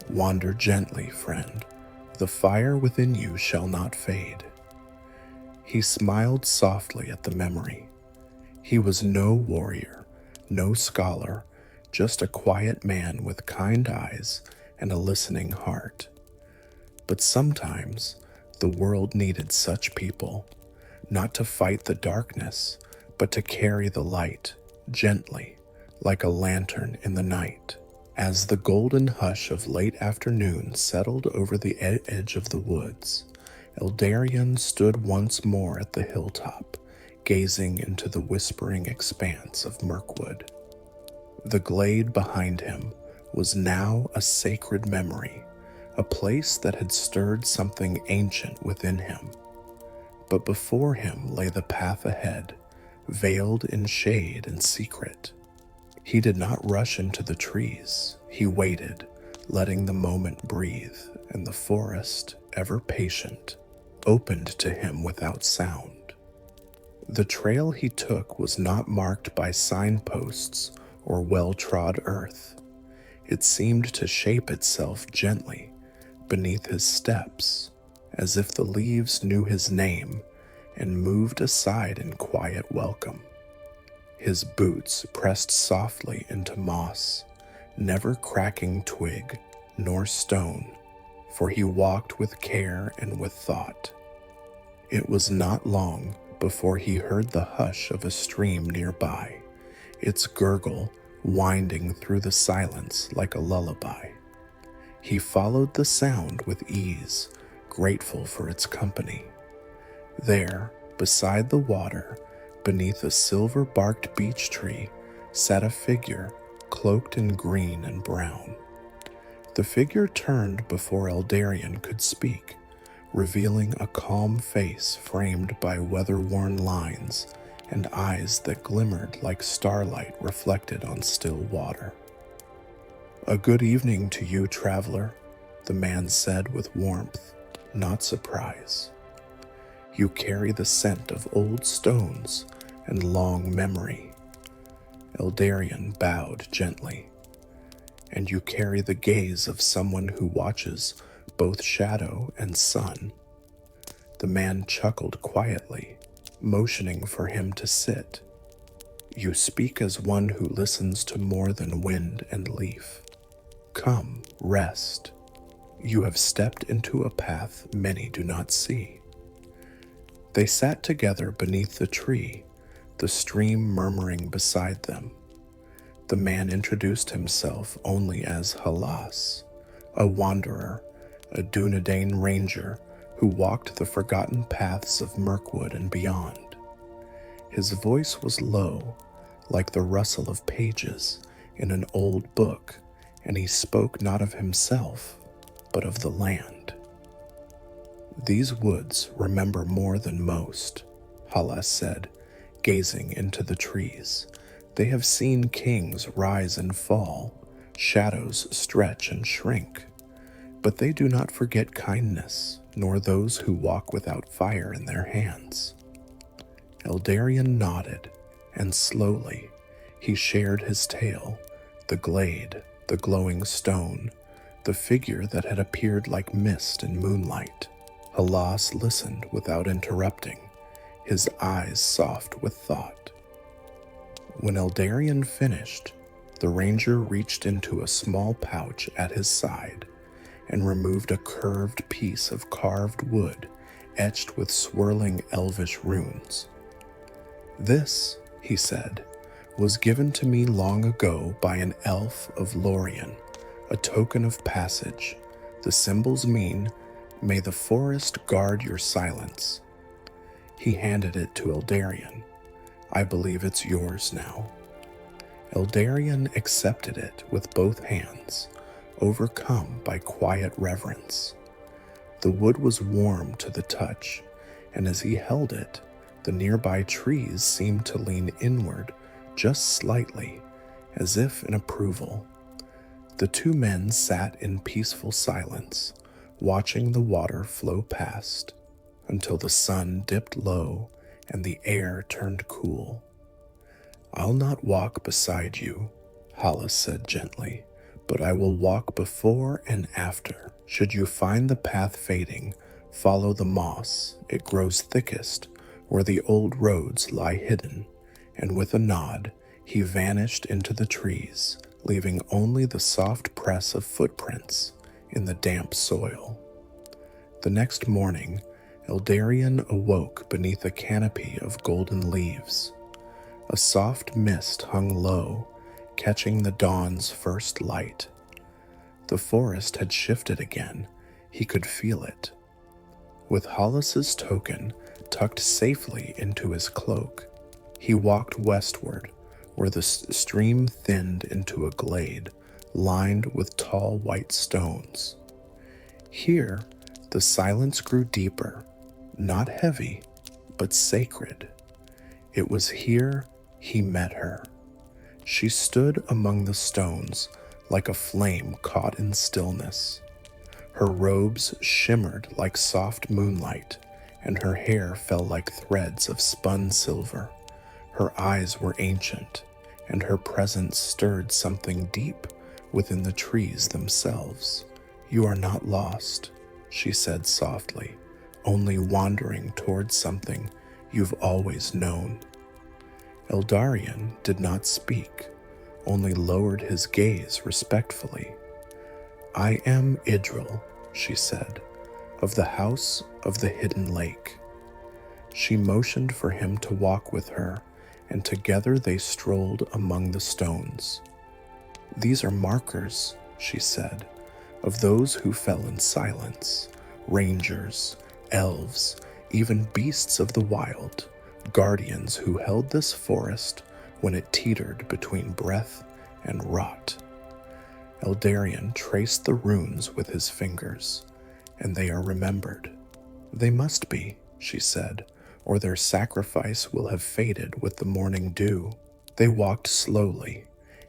Wander gently, friend. The fire within you shall not fade. He smiled softly at the memory. He was no warrior, no scholar, just a quiet man with kind eyes and a listening heart. But sometimes the world needed such people, not to fight the darkness, but to carry the light gently, like a lantern in the night. As the golden hush of late afternoon settled over the edge of the woods, Eldarion stood once more at the hilltop, gazing into the whispering expanse of Mirkwood. The glade behind him was now a sacred memory, a place that had stirred something ancient within him. But before him lay the path ahead, veiled in shade and secret. He did not rush into the trees. He waited, letting the moment breathe, and the forest, ever patient, opened to him without sound. The trail he took was not marked by signposts or well-trod earth. It seemed to shape itself gently beneath his steps, as if the leaves knew his name and moved aside in quiet welcome. His boots pressed softly into moss, never cracking twig nor stone, for he walked with care and with thought. It was not long before he heard the hush of a stream nearby, its gurgle winding through the silence like a lullaby. He followed the sound with ease, grateful for its company. There, beside the water, beneath a silver-barked beech tree, sat a figure cloaked in green and brown. The The figure turned before Eldarion could speak, revealing a calm face framed by weather-worn lines and eyes that glimmered like starlight reflected on still water. "A good evening to you, traveler," the man said with warmth, not surprise. "You carry the scent of old stones and long memory." Eldarion bowed gently. "And you carry the gaze of someone who watches both shadow and sun." The man chuckled quietly, motioning for him to sit. "You speak as one who listens to more than wind and leaf. Come, rest. You have stepped into a path many do not see." They sat together beneath the tree, the stream murmuring beside them. The man introduced himself only as Halas, a wanderer, a Dunedain ranger who walked the forgotten paths of Mirkwood and beyond. His voice was low, like the rustle of pages in an old book, and he spoke not of himself, but of the land. "These woods remember more than most," Halas said, gazing into the trees. "They have seen kings rise and fall, shadows stretch and shrink, but they do not forget kindness, nor those who walk without fire in their hands." Eldarion nodded, and slowly he shared his tale, the glade, the glowing stone, the figure that had appeared like mist in moonlight. Halas listened without interrupting, his eyes soft with thought. When Eldarion finished, the ranger reached into a small pouch at his side and removed a curved piece of carved wood etched with swirling Elvish runes. "This," he said, "was given to me long ago by an elf of Lothlórien, a token of passage. The symbols mean, 'May the forest guard your silence.'" He handed it to Eldarion. "I believe it's yours now." Eldarion accepted it with both hands, overcome by quiet reverence. The wood was warm to the touch, and as he held it, the nearby trees seemed to lean inward just slightly, as if in approval. The two men sat in peaceful silence, watching the water flow past, until the sun dipped low and the air turned cool. "I'll not walk beside you," Halas said gently, "but I will walk before and after. Should you find the path fading, follow the moss. It grows thickest where the old roads lie hidden." And with a nod, he vanished into the trees, leaving only the soft press of footprints in the damp soil. The next morning, Eldarion awoke beneath a canopy of golden leaves. A soft mist hung low, catching the dawn's first light. The forest had shifted again. He could feel it. With Halas's token tucked safely into his cloak, he walked westward, where the stream thinned into a glade lined with tall white stones. Here, the silence grew deeper, not heavy, but sacred. It was here he met her. She stood among the stones like a flame caught in stillness. Her robes shimmered like soft moonlight, and her hair fell like threads of spun silver. Her eyes were ancient, and her presence stirred something deep within the trees themselves. "You are not lost," she said softly, "only wandering towards something you've always known." Eldarion did not speak, only lowered his gaze respectfully. "I am Idril," she said, "of the House of the Hidden Lake." She motioned for him to walk with her, and together they strolled among the stones. "These are markers," she said, "of those who fell in silence, rangers, elves, even beasts of the wild, guardians who held this forest when it teetered between breath and rot." Eldarion traced the runes with his fingers, and they are remembered. They must be, she said, or their sacrifice will have faded with the morning dew. They walked slowly,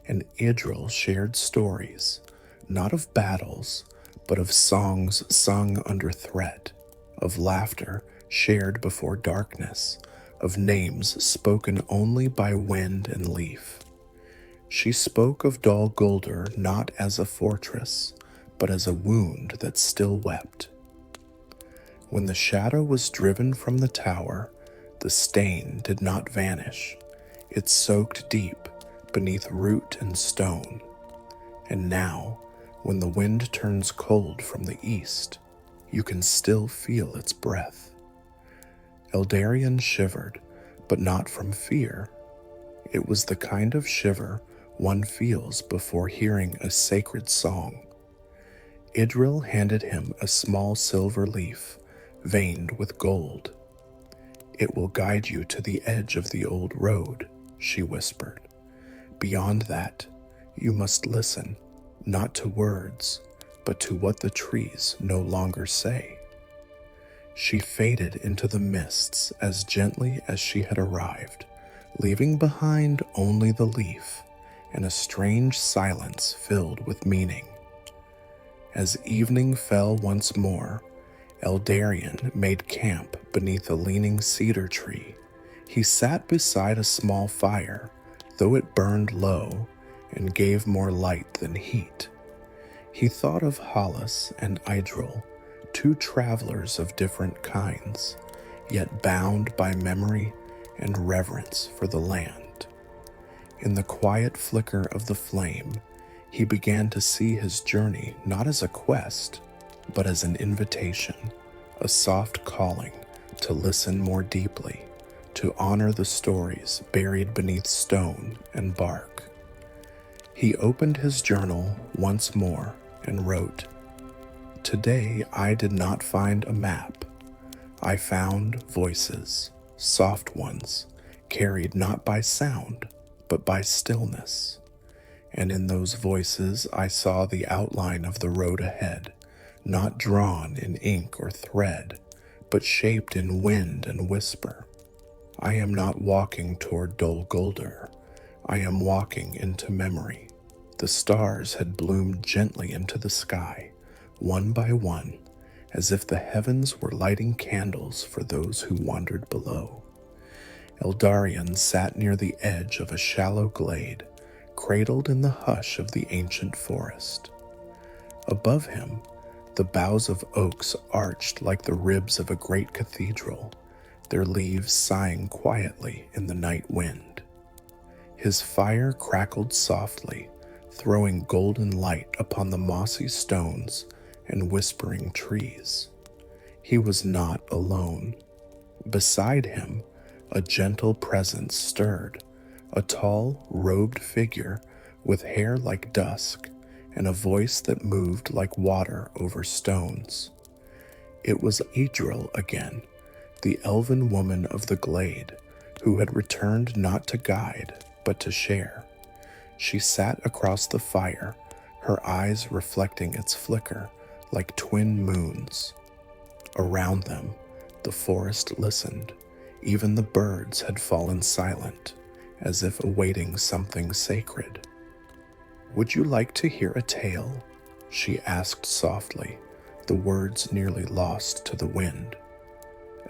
and Idril shared stories, not of battles, but of songs sung under threat, of laughter shared before darkness, of names spoken only by wind and leaf. She spoke of Dol Guldur not as a fortress, but as a wound that still wept. When the shadow was driven from the tower, the stain did not vanish. It soaked deep beneath root and stone. And now, when the wind turns cold from the east, you can still feel its breath. Eldarion shivered, but not from fear. It was the kind of shiver one feels before hearing a sacred song. Idril handed him a small silver leaf, veined with gold. "It will guide you to the edge of the old road," she whispered. "Beyond that, you must listen, not to words, but to what the trees no longer say." She faded into the mists as gently as she had arrived, leaving behind only the leaf and a strange silence filled with meaning. As evening fell once more, Eldarion made camp beneath a leaning cedar tree. He sat beside a small fire, though it burned low and gave more light than heat. He thought of Hollis and Idril, two travelers of different kinds, yet bound by memory and reverence for the land. In the quiet flicker of the flame, he began to see his journey not as a quest, but as an invitation, a soft calling to listen more deeply, to honor the stories buried beneath stone and bark. He opened his journal once more and wrote, "Today I did not find a map. I found voices, soft ones, carried not by sound, but by stillness. And in those voices I saw the outline of the road ahead, not drawn in ink or thread, but shaped in wind and whisper. I am not walking toward Dol Guldur. I am walking into memory." The stars had bloomed gently into the sky, one by one, as if the heavens were lighting candles for those who wandered below. Eldarion sat near the edge of a shallow glade, cradled in the hush of the ancient forest. Above him, the boughs of oaks arched like the ribs of a great cathedral, their leaves sighing quietly in the night wind. His fire crackled softly, throwing golden light upon the mossy stones and whispering trees. He was not alone. Beside him, a gentle presence stirred, a tall, robed figure with hair like dusk and a voice that moved like water over stones. It was Idril again, the elven woman of the glade, who had returned not to guide, but to share. She sat across the fire, her eyes reflecting its flicker like twin moons. Around them, the forest listened. Even the birds had fallen silent, as if awaiting something sacred. "Would you like to hear a tale?" she asked softly, the words nearly lost to the wind.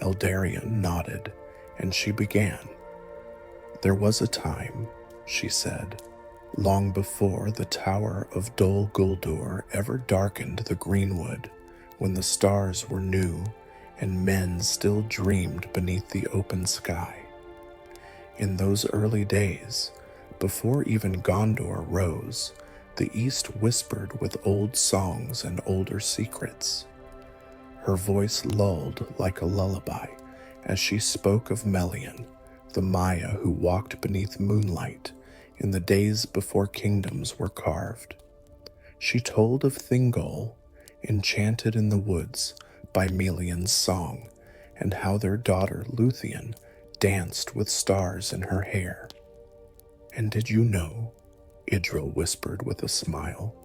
Eldarion nodded, and she began. "There was a time," she said, "long before the tower of Dol Guldur ever darkened the greenwood, when the stars were new and men still dreamed beneath the open sky. In those early days, before even Gondor rose, the East whispered with old songs and older secrets." Her voice lulled like a lullaby as she spoke of Melian, the Maya who walked beneath moonlight in the days before kingdoms were carved. She told of Thingol, enchanted in the woods by Melian's song, and how their daughter Luthien danced with stars in her hair. "And did you know," Idril whispered with a smile,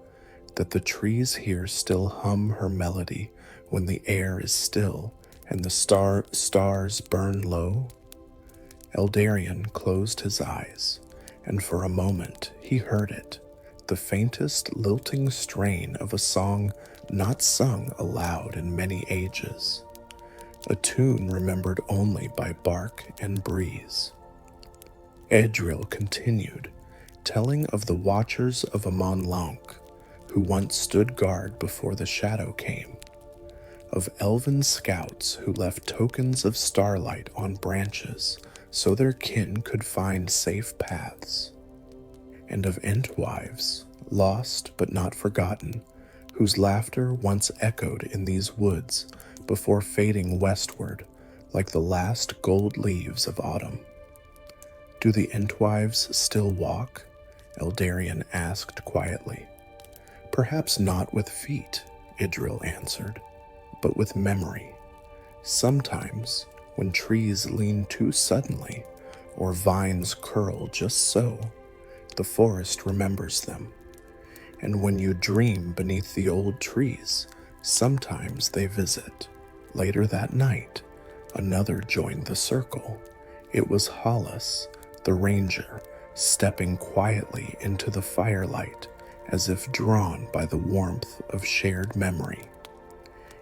that the trees here still hum her melody when the air is still and the stars burn low? Eldarion closed his eyes, and for a moment he heard it, the faintest lilting strain of a song not sung aloud in many ages, a tune remembered only by bark and breeze. Edril continued, telling of the watchers of Amon Lanc, who once stood guard before the shadow came, of elven scouts who left tokens of starlight on branches so their kin could find safe paths, and of Entwives, lost but not forgotten, whose laughter once echoed in these woods before fading westward like the last gold leaves of autumn. Do the Entwives still walk? Eldarion asked quietly. Perhaps not with feet, Idril answered, but with memory. Sometimes, when trees lean too suddenly, or vines curl just so, the forest remembers them. And when you dream beneath the old trees, sometimes they visit. Later that night, another joined the circle. It was Hollis, the ranger, stepping quietly into the firelight as if drawn by the warmth of shared memory.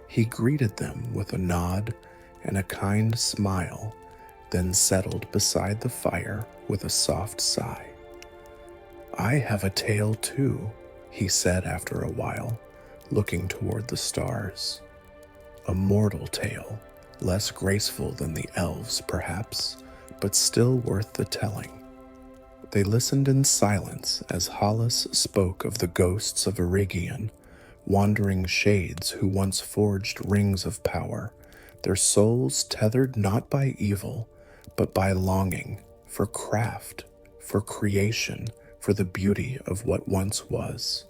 He greeted them with a nod and a kind smile, then settled beside the fire with a soft sigh. I have a tale too, he said after a while, looking toward the stars. A mortal tale, less graceful than the elves perhaps, but still worth the telling. They listened in silence as Hollis spoke of the ghosts of Erigion, wandering shades who once forged rings of power, their souls tethered not by evil, but by longing for craft, for creation, for the beauty of what once was.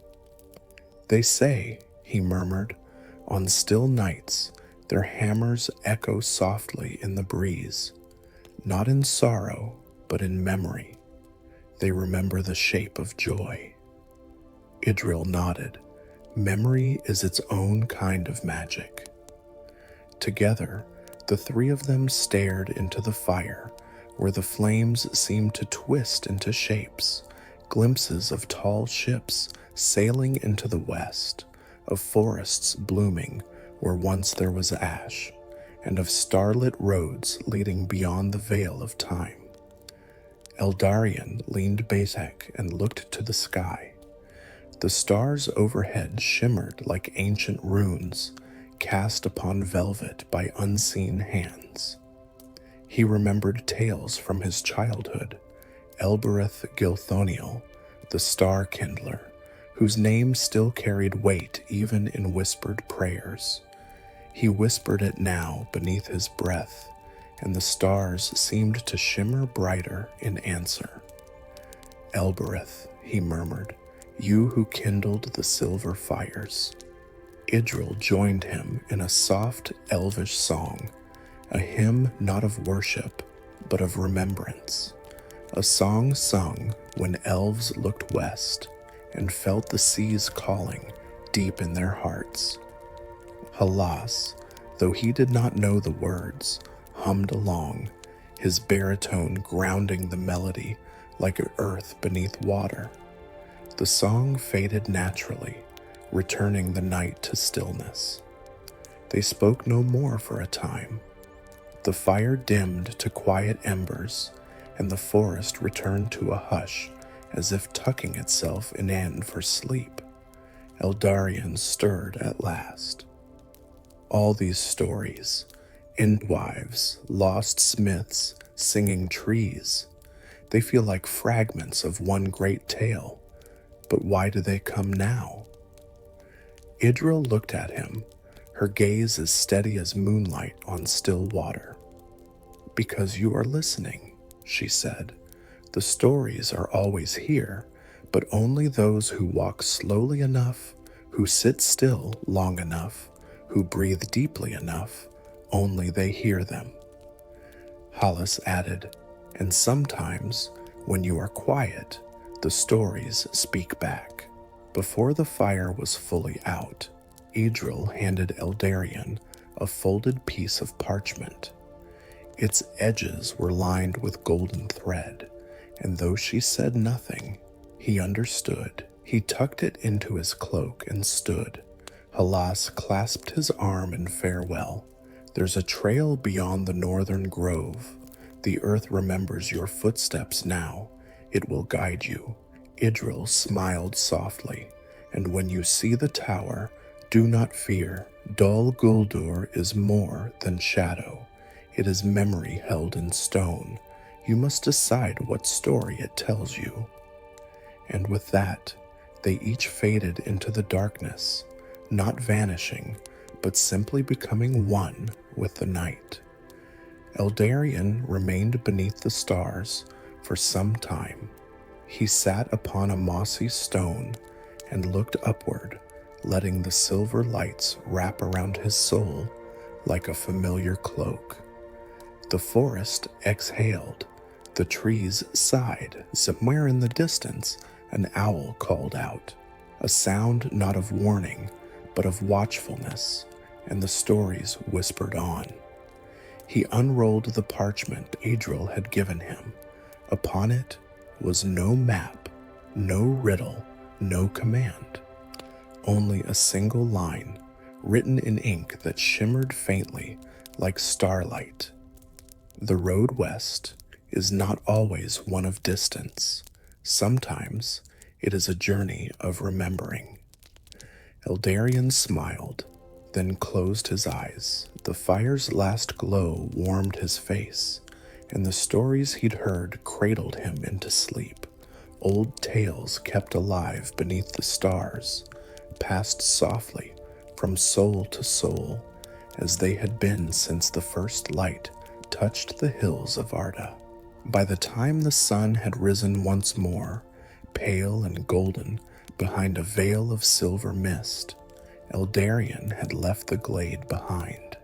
They say, he murmured, on still nights their hammers echo softly in the breeze, not in sorrow, but in memory. They remember the shape of joy. Idril nodded. Memory is its own kind of magic. Together, the three of them stared into the fire, where the flames seemed to twist into shapes, glimpses of tall ships sailing into the west, of forests blooming where once there was ash, and of starlit roads leading beyond the veil of time. Eldarion leaned back and looked to the sky. The stars overhead shimmered like ancient runes, cast upon velvet by unseen hands. He remembered tales from his childhood, Elbereth Gilthoniel, the star kindler, whose name still carried weight even in whispered prayers. He whispered it now beneath his breath, and the stars seemed to shimmer brighter in answer. Elbereth, he murmured, you who kindled the silver fires. Idril joined him in a soft elvish song, a hymn not of worship, but of remembrance, a song sung when elves looked west and felt the seas calling deep in their hearts. Halas, though he did not know the words, hummed along, his baritone grounding the melody like earth beneath water. The song faded naturally, returning the night to stillness. They spoke no more for a time. The fire dimmed to quiet embers, and the forest returned to a hush as if tucking itself in for sleep. Eldarion stirred at last. All these stories, Entwives, lost smiths, singing trees, they feel like fragments of one great tale. But why do they come now? Idril looked at him, her gaze as steady as moonlight on still water. Because you are listening, she said. The stories are always here, but only those who walk slowly enough, who sit still long enough, who breathe deeply enough, only they hear them. Hollis added, and sometimes, when you are quiet, the stories speak back. Before the fire was fully out, Idril handed Eldarion a folded piece of parchment. Its edges were lined with golden thread, and though she said nothing, he understood. He tucked it into his cloak and stood. Halas clasped his arm in farewell. There's a trail beyond the northern grove. The earth remembers your footsteps now. It will guide you. Idril smiled softly, and when you see the tower, do not fear. Dol Guldur is more than shadow. It is memory held in stone. You must decide what story it tells you. And with that, they each faded into the darkness, not vanishing, but simply becoming one with the night. Eldarion remained beneath the stars for some time. He sat upon a mossy stone and looked upward, letting the silver lights wrap around his soul like a familiar cloak. The forest exhaled. The trees sighed. Somewhere in the distance, an owl called out, a sound not of warning, but of watchfulness, and the stories whispered on. He unrolled the parchment Idril had given him. Upon it was no map, no riddle, no command. Only a single line, written in ink that shimmered faintly like starlight. The road west is not always one of distance. Sometimes it is a journey of remembering. Eldarion smiled, then closed his eyes. The fire's last glow warmed his face, and the stories he'd heard cradled him into sleep. Old tales kept alive beneath the stars, passed softly from soul to soul, as they had been since the first light touched the hills of Arda. By the time the sun had risen once more, pale and golden behind a veil of silver mist, Eldarion had left the glade behind.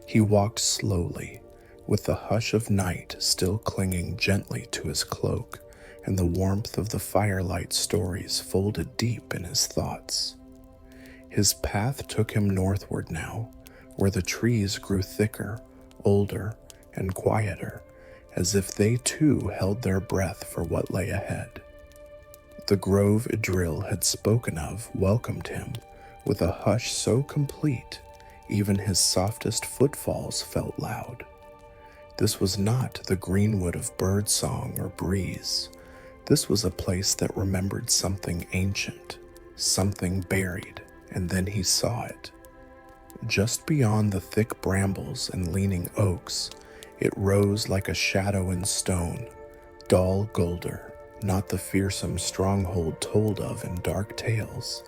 He walked slowly, with the hush of night still clinging gently to his cloak, and the warmth of the firelight stories folded deep in his thoughts. His path took him northward now, where the trees grew thicker, older, and quieter, as if they too held their breath for what lay ahead. The grove Idril had spoken of welcomed him with a hush so complete, even his softest footfalls felt loud. This was not the greenwood of birdsong or breeze. This was a place that remembered something ancient, something buried, and then he saw it. Just beyond the thick brambles and leaning oaks, it rose like a shadow in stone. Dol Guldur, not the fearsome stronghold told of in dark tales,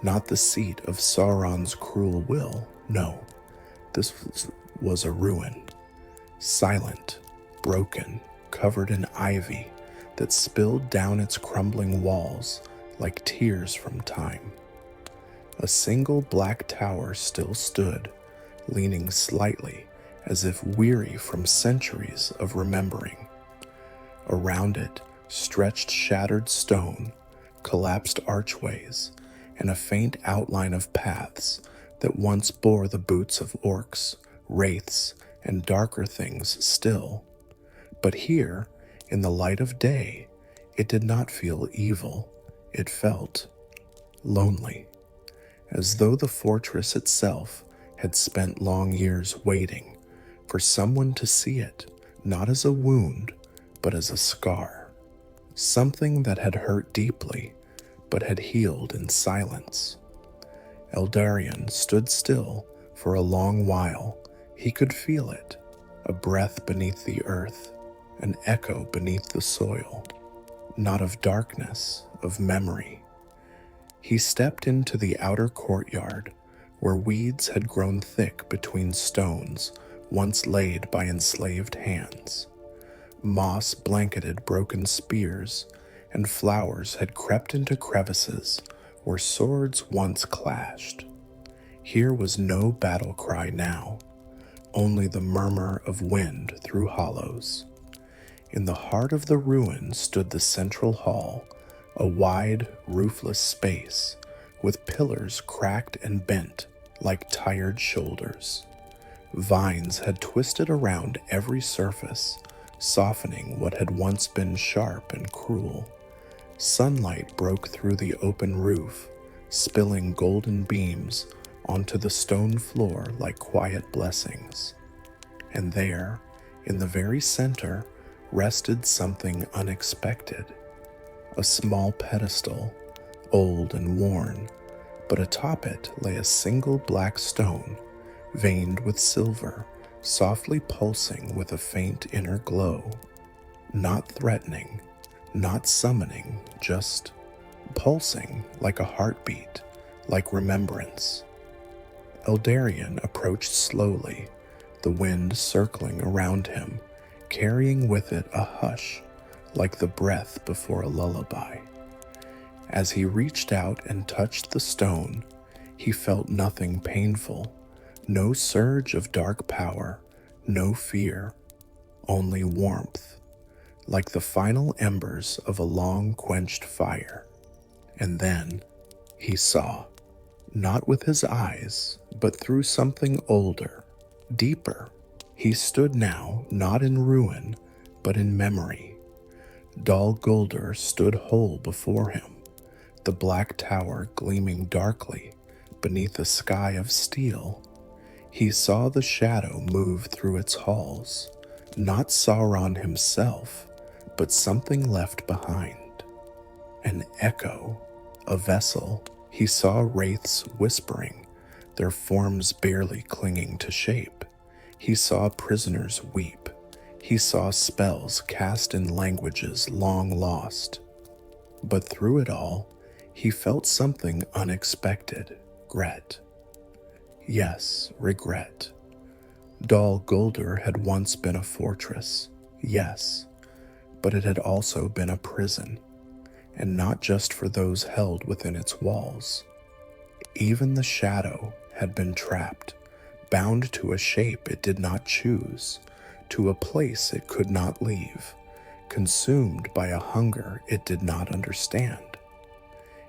not the seat of Sauron's cruel will. No, this was a ruin, silent, broken, covered in ivy that spilled down its crumbling walls like tears from time. A single black tower still stood, leaning slightly as if weary from centuries of remembering. Around it stretched shattered stone, collapsed archways, and a faint outline of paths that once bore the boots of orcs, wraiths, and darker things still. But here, in the light of day, it did not feel evil. It felt lonely, as though the fortress itself had spent long years waiting for someone to see it, not as a wound, but as a scar. Something that had hurt deeply, but had healed in silence. Eldarion stood still for a long while. He could feel it, a breath beneath the earth, an echo beneath the soil, not of darkness, of memory. He stepped into the outer courtyard, where weeds had grown thick between stones once laid by enslaved hands. Moss blanketed broken spears, and flowers had crept into crevices where swords once clashed. Here was no battle cry now, only the murmur of wind through hollows. In the heart of the ruin stood the central hall, a wide, roofless space with pillars cracked and bent like tired shoulders. Vines had twisted around every surface, softening what had once been sharp and cruel. Sunlight broke through the open roof, spilling golden beams onto the stone floor like quiet blessings. And there, in the very center, rested something unexpected. A small pedestal, old and worn, but atop it lay a single black stone, veined with silver, softly pulsing with a faint inner glow. Not threatening, not summoning, just pulsing like a heartbeat, like remembrance. Eldarien approached slowly, the wind circling around him, carrying with it a hush, like the breath before a lullaby. As he reached out and touched the stone, he felt nothing painful, no surge of dark power, no fear, only warmth, like the final embers of a long-quenched fire. And then he saw, not with his eyes, but through something older, deeper. He stood now not in ruin, but in memory. Dol Guldur stood whole before him, the black tower gleaming darkly beneath a sky of steel. He saw the shadow move through its halls, not Sauron himself, but something left behind. An echo, a vessel. He saw wraiths whispering, their forms barely clinging to shape. He saw prisoners weep. He saw spells cast in languages long lost. But through it all, he felt something unexpected, regret. Yes, regret. Dol Guldur had once been a fortress, yes, but it had also been a prison, and not just for those held within its walls. Even the shadow had been trapped, bound to a shape it did not choose, to a place it could not leave, consumed by a hunger it did not understand.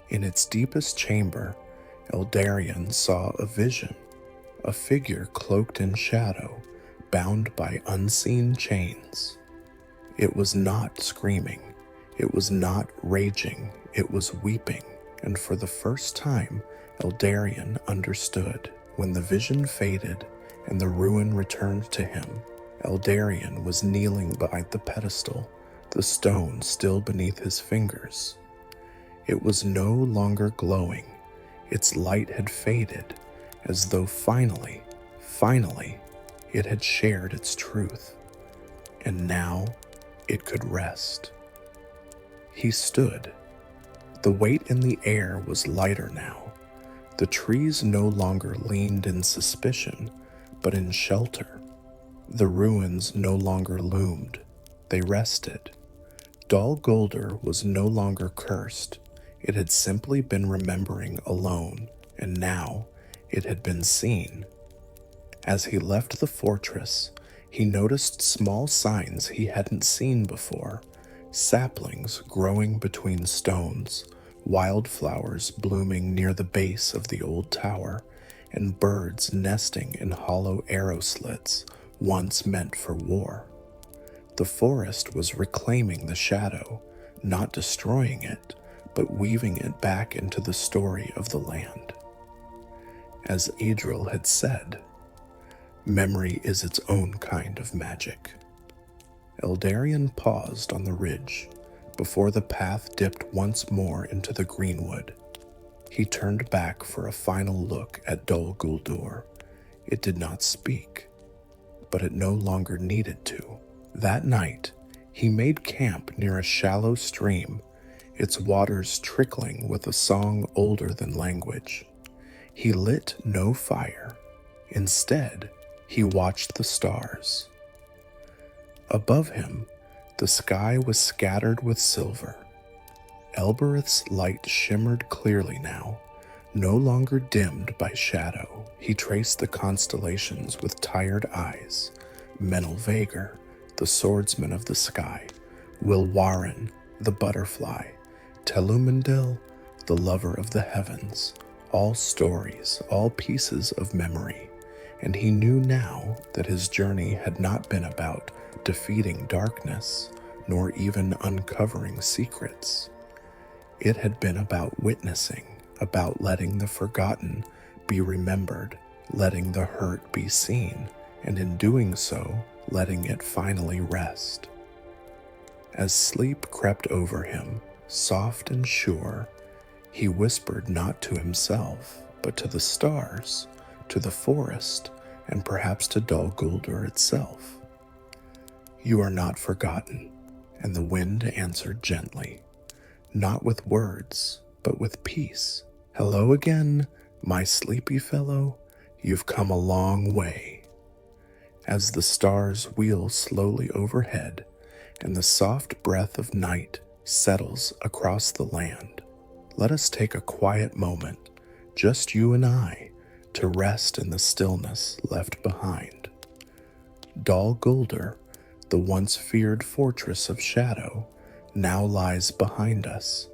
In its deepest chamber, Eldarien saw a vision, a figure cloaked in shadow, bound by unseen chains. It was not screaming, it was not raging, it was weeping, and for the first time, Eldarien understood. When the vision faded and the ruin returned to him, Eldarien was kneeling by the pedestal, the stone still beneath his fingers. It was no longer glowing. Its light had faded, as though finally, it had shared its truth. And now it could rest. He stood. The weight in the air was lighter now. The trees no longer leaned in suspicion, but in shelter. The ruins no longer loomed. They rested. Dol Guldur was no longer cursed. It had simply been remembering alone, and now it had been seen. As he left the fortress, he noticed small signs he hadn't seen before, saplings growing between stones, wildflowers blooming near the base of the old tower, and birds nesting in hollow arrow slits once meant for war. The forest was reclaiming the shadow, not destroying it, but weaving it back into the story of the land. As Adril had said, memory is its own kind of magic. Eldarien paused on the ridge, before the path dipped once more into the greenwood. He turned back for a final look at Dol Guldur. It did not speak, but it no longer needed to. That night, he made camp near a shallow stream, its waters trickling with a song older than language. He lit no fire. Instead, he watched the stars. Above him, the sky was scattered with silver. Elbereth's light shimmered clearly now, no longer dimmed by shadow. He traced the constellations with tired eyes. Menelvagar, the swordsman of the sky, Wilwarin, the butterfly, Telumandil, the lover of the heavens, all stories, all pieces of memory, and he knew now that his journey had not been about defeating darkness, nor even uncovering secrets. It had been about witnessing, about letting the forgotten be remembered, letting the hurt be seen, and in doing so, letting it finally rest. As sleep crept over him, soft and sure, he whispered not to himself, but to the stars, to the forest, and perhaps to Dol Guldur itself. "You are not forgotten," and the wind answered gently, not with words, but with peace. "Hello again, my sleepy fellow, you've come a long way." As the stars wheel slowly overhead, and the soft breath of night settles across the land, let us take a quiet moment, just you and I, to rest in the stillness left behind. Dol Guldur, the once feared fortress of shadow, now lies behind us.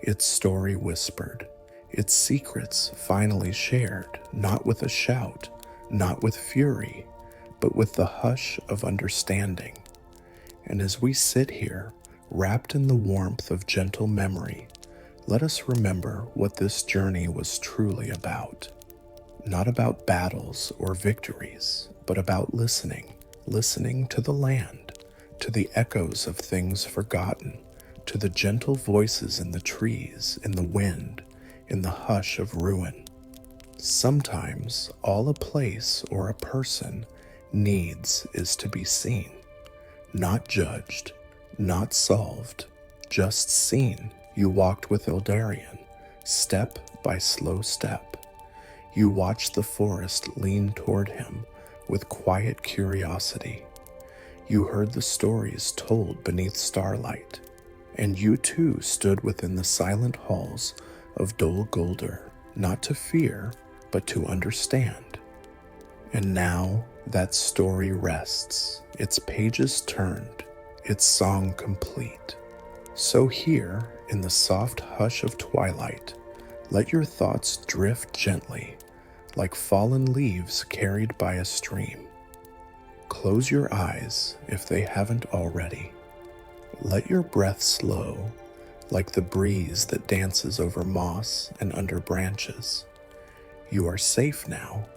Its story whispered, its secrets finally shared, not with a shout, not with fury, but with the hush of understanding. And as we sit here, wrapped in the warmth of gentle memory, let us remember what this journey was truly about. Not about battles or victories, but about listening to the land, to the echoes of things forgotten, to the gentle voices in the trees, in the wind, in the hush of ruin. Sometimes all a place or a person needs is to be seen, not judged, not solved, just seen. You walked with Eldarien, step by slow step. You watched the forest lean toward him with quiet curiosity. You heard the stories told beneath starlight, and you too stood within the silent halls of Dol Guldur, not to fear, but to understand. And now that story rests, its pages turned, its song complete. So here, in the soft hush of twilight, let your thoughts drift gently, like fallen leaves carried by a stream. Close your eyes if they haven't already. Let your breath slow, like the breeze that dances over moss and under branches. You are safe now.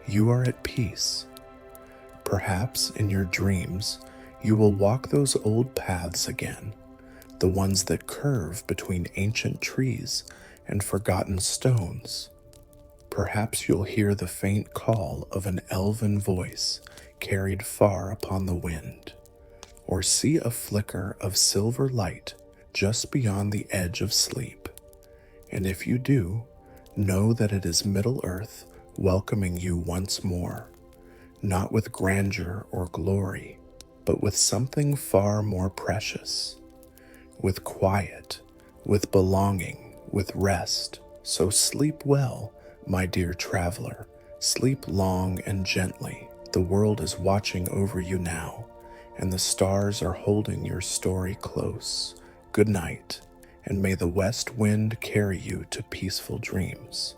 You are at peace. Perhaps in your dreams, you will walk those old paths again, the ones that curve between ancient trees and forgotten stones. Perhaps you'll hear the faint call of an elven voice carried far upon the wind, or see a flicker of silver light just beyond the edge of sleep. And if you do, know that it is Middle-earth welcoming you once more, not with grandeur or glory, but with something far more precious, with quiet, with belonging, with rest. So sleep well, my dear traveler, sleep long and gently. The world is watching over you now, and the stars are holding your story close. Good night, and may the west wind carry you to peaceful dreams.